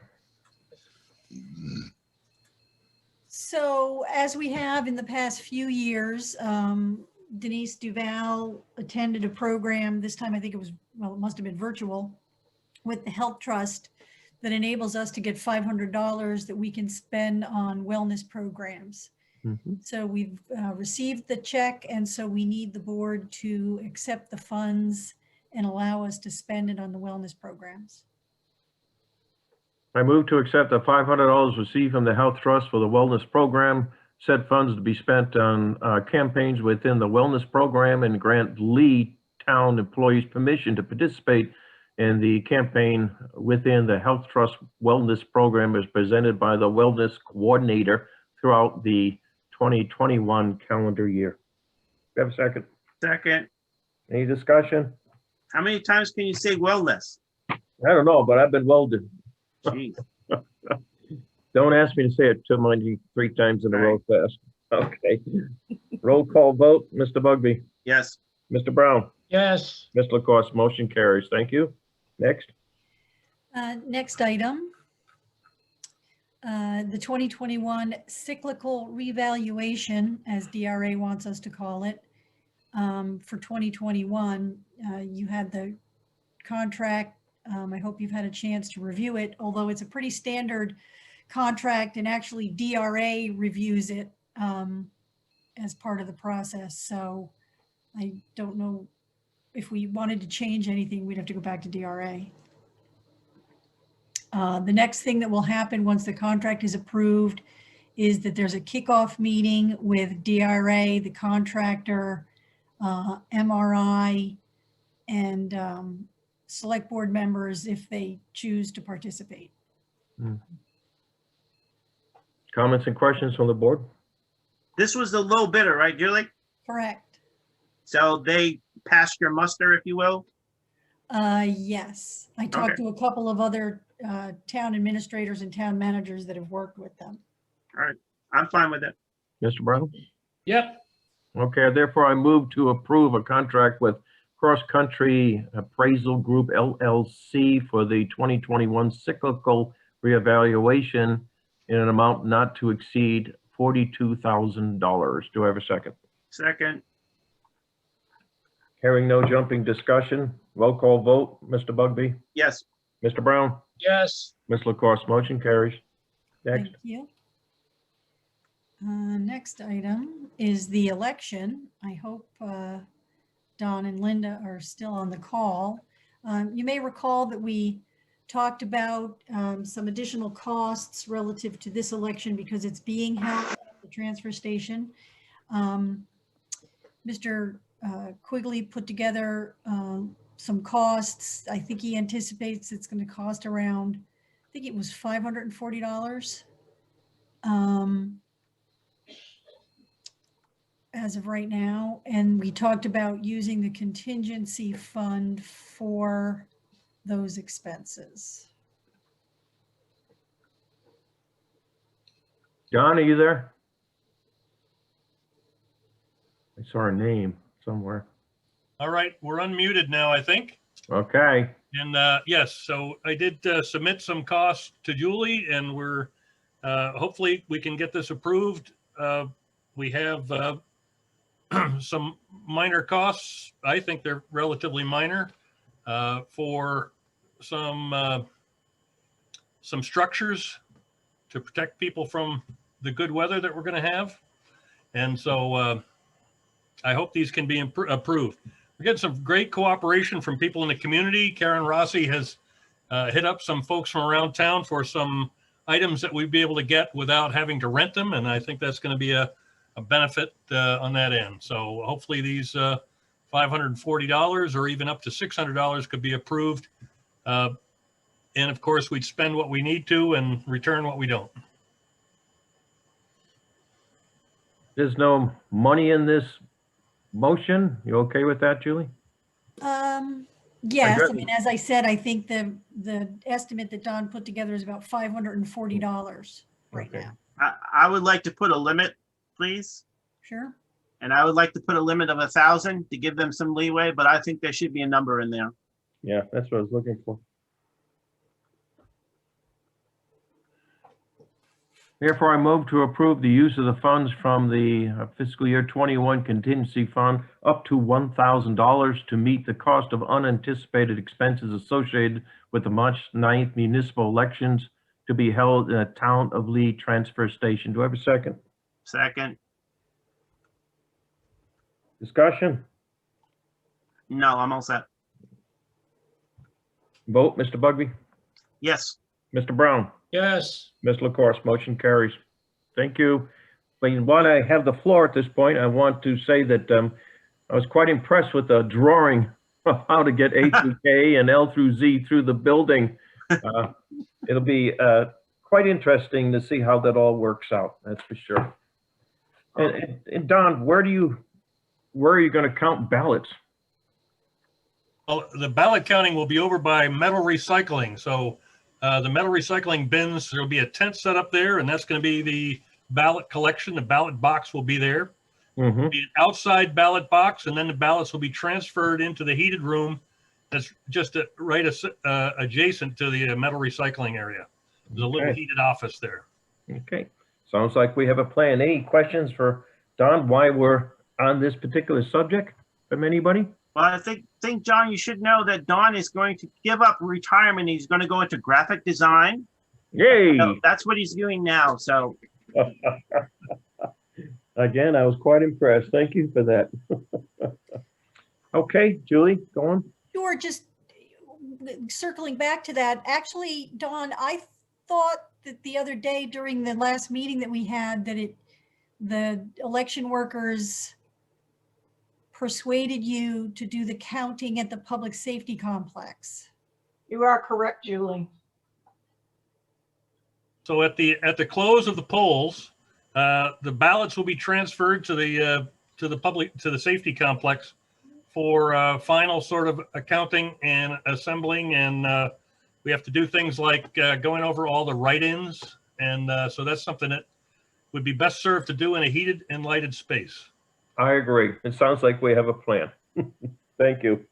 So as we have in the past few years, Denise Duval attended a program, this time I think it was, well, it must have been virtual, with the Health Trust that enables us to get $500 that we can spend on wellness programs. Mhm. So we've received the check, and so we need the board to accept the funds and allow us to spend it on the wellness programs. I move to accept the $500 received from the Health Trust for the Wellness Program, said funds to be spent on campaigns within the Wellness Program and grant Lee Town employees permission to participate in the campaign within the Health Trust Wellness Program as presented by the Wellness Coordinator throughout the 2021 calendar year. Do you have a second? Second. Any discussion? How many times can you say wellness? I don't know, but I've been welded. Jeez. Don't ask me to say it 3 times in a row fast. Okay. Roll call vote, Mr. Bugby, Yes. Mr. Brown, Yes. Ms. LaCourse, motion carries. Thank you. Next. Next item. The 2021 cyclical revaluation, as DRA wants us to call it, for 2021. You had the contract. I hope you've had a chance to review it, although it's a pretty standard contract and actually DRA reviews it as part of the process. So I don't know if we wanted to change anything, we'd have to go back to DRA. The next thing that will happen once the contract is approved is that there's a kickoff meeting with DRA, the contractor, MRI, and select board members if they choose to participate. Comments and questions from the board? This was the low bidder, right, Julie? Correct. So they passed your muster, if you will? Yes, I talked to a couple of other town administrators and town managers that have worked with them. All right, I'm fine with it. Mr. Brown? Yep. Okay, therefore I move to approve a contract with Cross Country Appraisal Group LLC for the 2021 cyclical reevaluation in an amount not to exceed $42,000. Do I have a second? Second. Hearing no jumping discussion, roll call vote, Mr. Bugby, Yes. Mr. Brown, Yes. Ms. LaCourse, motion carries. Next. Thank you. Next item is the election. I hope Don and Linda are still on the call. You may recall that we talked about some additional costs relative to this election because it's being held at the transfer station. Mr. Quigley put together some costs. I think he anticipates it's going to cost around, I think it was $540 as of right now. And we talked about using the contingency fund for those expenses. John, are you there? I saw her name somewhere. All right, we're unmuted now, I think. Okay. And yes, so I did submit some costs to Julie, and we're hopefully we can get this approved. We have some minor costs. I think they're relatively minor for some structures to protect people from the good weather that we're going to have. And so I hope these can be approved. We're getting some great cooperation from people in the community. Karen Rossi has hit up some folks from around town for some items that we'd be able to get without having to rent them. And I think that's going to be a benefit on that end. So hopefully these $540 or even up to $600 could be approved. And of course, we'd spend what we need to and return what we don't. There's no money in this motion. You okay with that, Julie? Yes, I got- mean, as I said, I think the estimate that Don put together is about $540 right Okay. now. I would like to put a limit, please. Sure. And I would like to put a limit of 1,000 to give them some leeway, but I think there should be a number in there. Yeah, that's what I was looking for. Therefore, I move to approve the use of the funds from the fiscal year 21 contingency fund up to $1,000 to meet the cost of unanticipated expenses associated with the March 9th municipal elections to be held in the Town of Lee Transfer Station. Do I have a second? Second, Discussion? no, I'm all set. Vote, Mr. Bugby? Yes, Mr. Brown? Yes, Ms. LaCourse, motion carries. Thank you. But while I have the floor at this point, I want to say that I was quite impressed with the drawing of how to get A through K and L through Z through the building. It'll be quite interesting to see how that all works out, that's for sure. And Don, where are you going to count ballots? Well, the ballot counting will be over by metal recycling. So the metal recycling bins, there'll be a tent set up there, and that's going to be the ballot collection. The ballot box will be there. Mm-hmm. Be an outside ballot box, and then the ballots will be transferred into the heated room that's just right adjacent to the metal recycling area. There's a little Okay. heated office there. Okay, sounds like we have a plan. Any questions for Don, why we're on this particular subject from anybody? well, I think John, you should know that Don is going to give up retirement. He's going to go into graphic design. Yay! So that's what he's doing now. So Again, I was quite impressed. Thank you for that. Okay, Julie, go on. Sure, just circling back to that, actually, Don, I thought that the other day during the last meeting that we had, that the election workers persuaded you to do the counting at the public safety complex. You are correct, Julie. So at the close of the polls, the ballots will be transferred to the safety complex for final sort of accounting and assembling, and we have to do things like going over all the write-ins, and so that's something that would be best served to do in a heated and lighted space. I agree. It sounds like we have a plan. Thank you.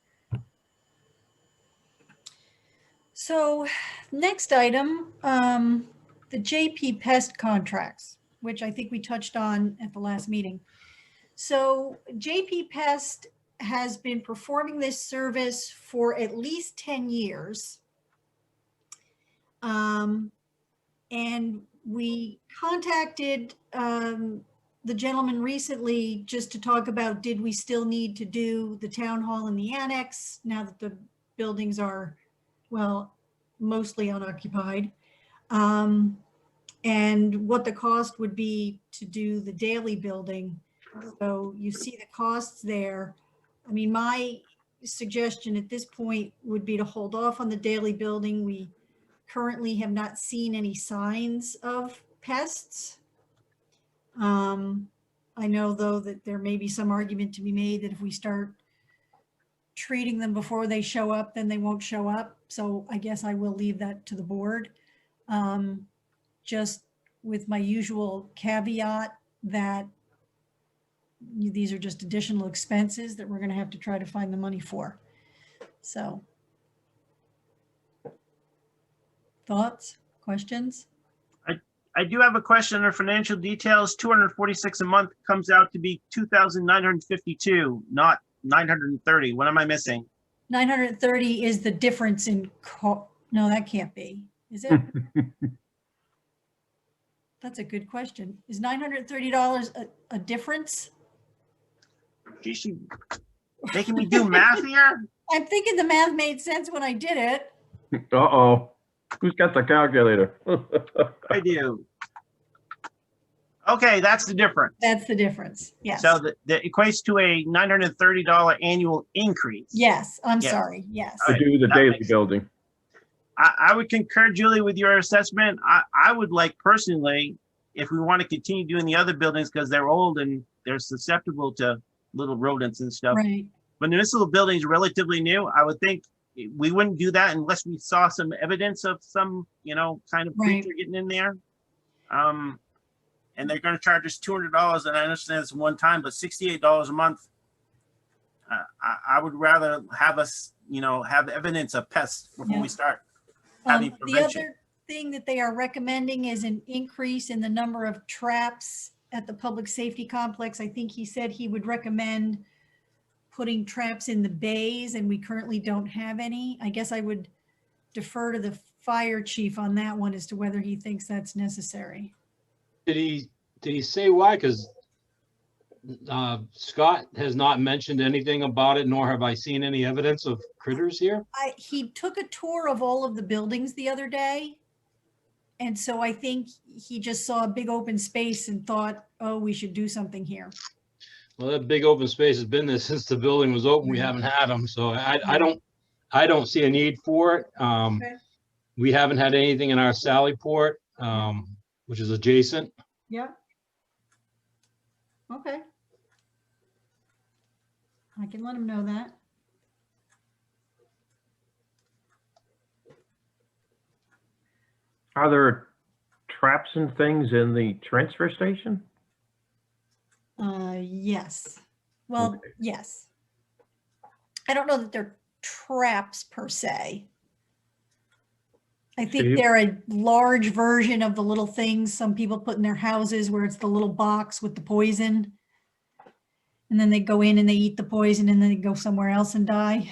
So next item, the JP Pest contracts, which I think we touched on at the last meeting. So JP Pest has been performing this service for at least 10 years. And we contacted the gentleman recently just to talk about, did we still need to do the town hall and the annex now that the buildings are, well, mostly unoccupied, and what the cost would be to do the daily building. So you see the costs there. I mean, my suggestion at this point would be to hold off on the daily building. We currently have not seen any signs of pests. I know, though, that there may be some argument to be made that if we start treating them before they show up, then they won't show up. So I guess I will leave that to the board. Just with my usual caveat that these are just additional expenses that we're going to have to try to find the money for. So thoughts, questions? I do have a question on financial details. 246 a month comes out to be 2,952, not 930. What am I missing? 930 is the difference in no, that can't be, is it? That's a good question. Is $930 a difference? Geez, she making me do math here? I'm thinking the math made sense when I did it. Uh-oh. Who's got the calculator? I do. Okay, that's the difference. That's the difference. Yes. So that equates to a $930 annual increase. Yes, I'm Yes. sorry. Yes. To do the That daily makes- building. I would concur, Julie, with your assessment. I would like personally, if we want to continue doing the other buildings because they're old and they're susceptible to little rodents and stuff. Right. But municipal buildings are relatively new. I would think we wouldn't do that unless we saw some evidence of some, kind of Right. creature getting in there. And they're going to charge us $200, and I understand it's one time, but $68 a month. I would rather have us, have evidence of pests before Yeah. we start having The prevention. other thing that they are recommending is an increase in the number of traps at the public safety complex. I think he said he would recommend putting traps in the bays, and we currently don't have any. I guess I would defer to the fire chief on that one as to whether he thinks that's necessary. Did he say why? Because Scott has not mentioned anything about it, nor have I seen any evidence of critters here. He took a tour of all of the buildings the other day. And so I think he just saw a big open space and thought, oh, we should do something here. Well, that big open space has been there since the building was open. We haven't had them, so I don't see a need for it. Okay. We haven't had anything in our Sallyport, which is adjacent. Yeah. Okay. I can let him know that. Are there traps and things in the transfer station? Yes. Well, Okay. yes. I don't know that they're traps per se. I think Steve? they're a large version of the little things some people put in their houses where it's the little box with the poison. And then they go in and they eat the poison and then they go somewhere else and die.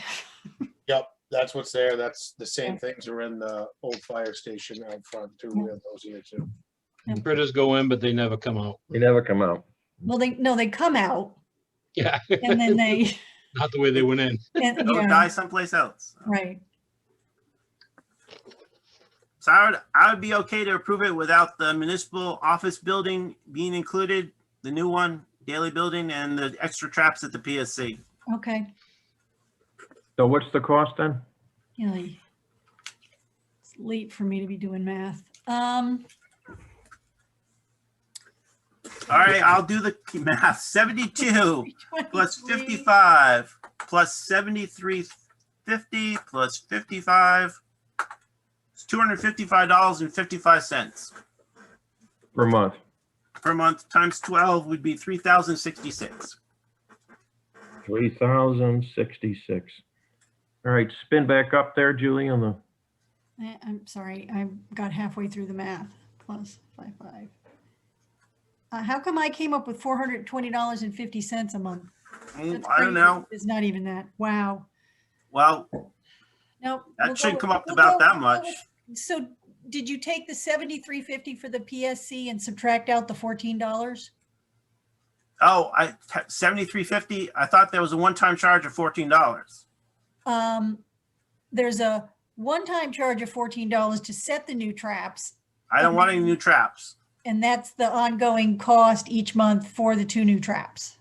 Yep, that's what's there. That's the same things are in the old fire station out front too. We have those here too. Critters go in, but they never come out. They never come out. Well, they come out Yeah, and then they, not the way they went in. and, Go yeah, die someplace else. right. So I would be okay to approve it without the municipal office building being included, the new one, daily building, and the extra traps at the PSC. Okay. So what's the cost then? Yay. It's late for me to be doing math. All right, I'll do the math. 72 plus 55 plus 73.50 plus 55. It's $255.55 Per month? per month times 12 would be 3,066. 3,066. All right, spin back up there, Julie, on the, I'm sorry, I got halfway through the math. Plus 55. How come I came up with $420.50 a month? That's I don't crazy. know. It's not even that. Wow. Well, No. that shouldn't come up to about that much. So did you take the $73.50 for the PSC and subtract out the $14? Oh, $73.50. I thought there was a one-time charge of $14. There's a one-time charge of $14 to set the new traps. I don't want any new traps. And that's the ongoing cost each month for the 2 new traps.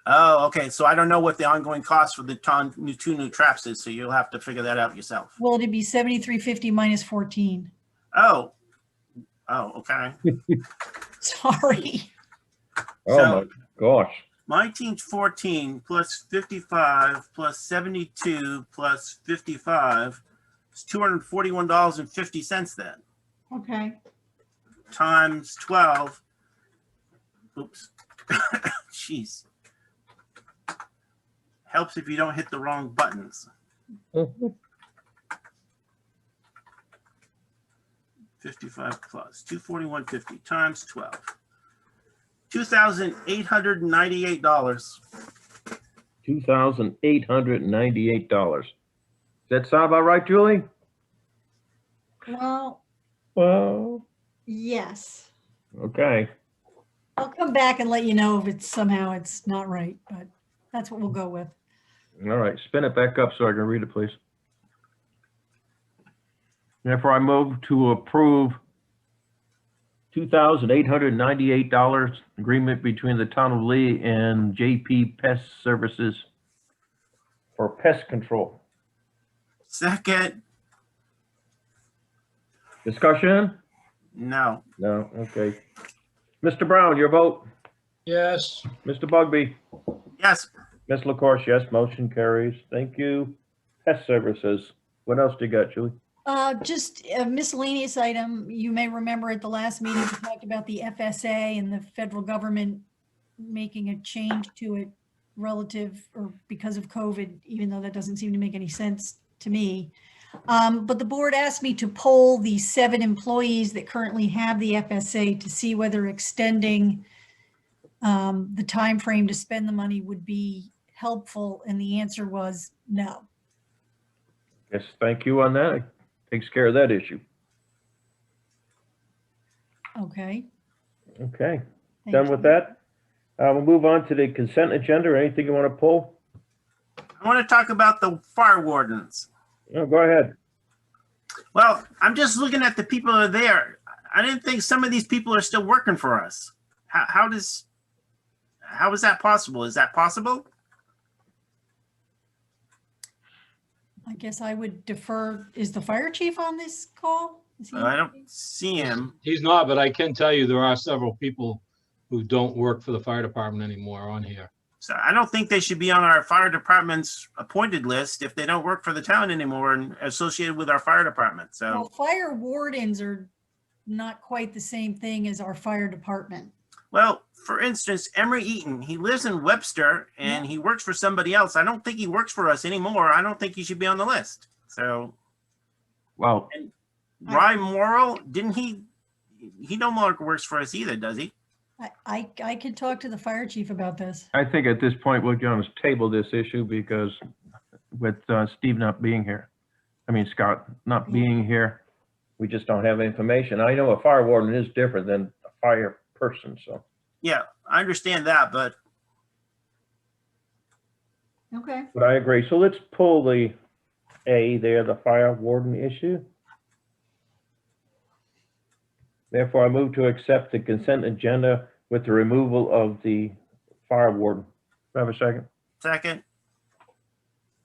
Oh, okay. So I don't know what the ongoing cost for the two new traps is, so you'll have to figure that out yourself. Well, it'd be $73.50 minus 14. Oh, okay. Sorry. oh So- my gosh. 1914 plus 55 plus 72 plus 55 is $241.50 then. Okay. Times 12. Oops. Jeez. Helps if you don't hit the wrong buttons. 55 plus 241.50 times 12. $2,898. $2,898. Does that sound about right, Julie? Well, Well, yes. okay. I'll come back and let you know if it's somehow it's not right, but that's what we'll go with. All right, spin it back up so I can read it, please. Therefore, I move to approve $2,898 agreement between the town of Lee and JP Pest Services for pest control. Second, Discussion? no. No, okay. Mr. Brown, your vote? Yes. Mr. Bugby? Yes, Ms. LaCourse, yes, motion carries. Thank you. Pest Services. What else do you got, Julie? Just a miscellaneous item. You may remember at the last meeting, we talked about the FSA and the federal government making a change to it relative or because of COVID, even though that doesn't seem to make any sense to me. But the board asked me to poll the 7 employees that currently have the FSA to see whether extending the time frame to spend the money would be helpful, and the answer was no. Yes, thank you on that. Takes care of that issue. Okay. Okay, thank done with you. that. We'll move on to the consent agenda. Or anything you want to pull? I want to talk about the fire wardens. No, go ahead. Well, I'm just looking at the people that are there. I didn't think some of these people are still working for us. How is that possible? Is that possible? I guess I would defer. Is the fire chief on this call? Is he- I don't see him. He's not, but I can tell you there are several people who don't work for the fire department anymore on here. So I don't think they should be on our fire department's appointed list if they don't work for the town anymore and associated with our fire department. Well, So, fire wardens are not quite the same thing as our fire department. well, for instance, Emery Eaton, he lives in Webster and he works for somebody else. I don't think he works for us anymore. I don't think he should be on the list. So Well, Ryan Morrill, didn't he no longer works for us either, does he? I could talk to the fire chief about this. I think at this point, we're going to table this issue because with Steve not being here, Scott not being here, we just don't have information. I know a fire warden is different than a fire person, so. Yeah, I understand that, but Okay. But I agree. So let's pull the A there, the fire warden issue. Therefore, I move to accept the consent agenda with the removal of the fire warden. Do I have a second? second,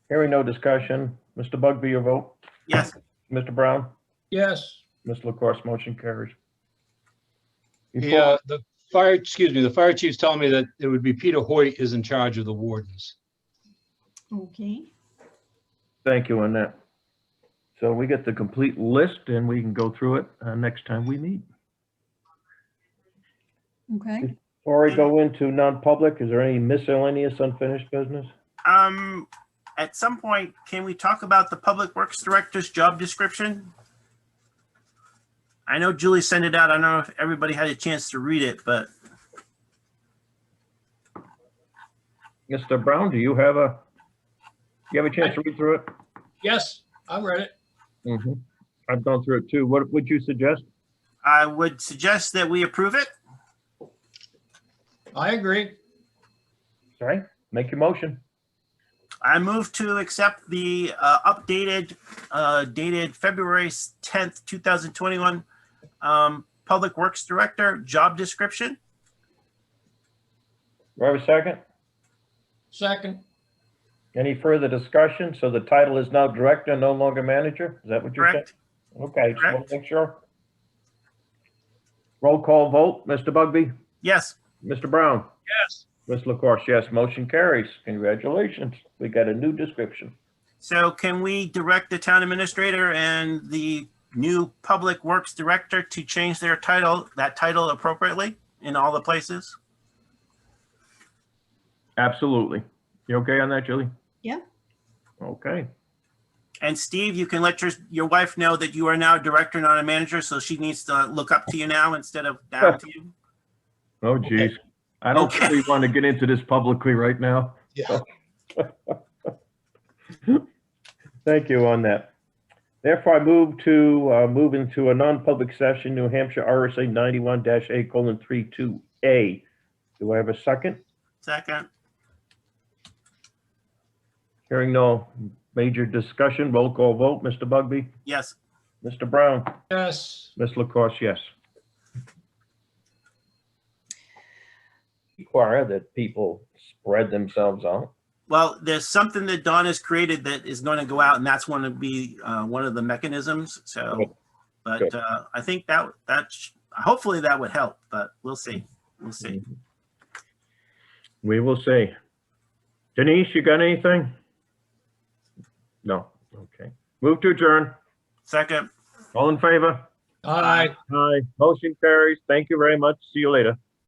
Hearing no discussion. Mr. Bugby, your vote? yes, Mr. Brown? Yes. Ms. LaCourse, motion carries. Yeah, the fire chief's telling me that it would be Peter Hoyt is in charge of the wardens. Okay. Thank you on that. So we get the complete list and we can go through it next time we meet. Okay. Before I go into non-public, is there any miscellaneous unfinished business? at some point, can we talk about the Public Works Director's job description? I know Julie sent it out. I don't know if everybody had a chance to read it, but Mr. Brown, do you have a chance to read through it? Yes, I read it. Mm-hmm. I've gone through it too. What would you suggest? I would suggest that we approve it. I agree. Sorry, make your motion. I move to accept the updated, dated February 10th, 2021 Public Works Director job description. Do I have a second? Second. Any further discussion? So the title is now Director, no longer Manager? Is that what you're saying? Correct. Okay, just want to make sure. Roll call vote. Mr. Bugby? Yes. Mr. Brown? Yes. Ms. LaCourse, yes. Motion carries. Congratulations. We got a new description. So can we direct the town administrator and the new Public Works Director to change their title, that title appropriately in all the places? Absolutely. You okay on that, Julie? Yeah. Okay. And Steve, you can let your wife know that you are now director, not a manager, so she needs to look up to you now instead of down to you. Oh, geez. I don't Okay. really want to get into this publicly right now. Yeah. Thank you on that. Therefore, I move into a non-public session, New Hampshire RSA 91-A:32A. Do I have a second? Second, Hearing no major discussion, roll call vote. Mr. Bugby? yes. Mr. Brown? Yes. Ms. LaCourse, yes. require that people spread themselves out? Well, there's something that Don has created that is going to go out, and that's going to be one of the mechanisms. So, Good. but Good. I think hopefully that would help, but we'll see. We'll see. We will see. Denise, you got anything? No. Okay. Move to adjourn. Second. All in favor? Aye. Aye. Motion carries. Thank you very much. See you later.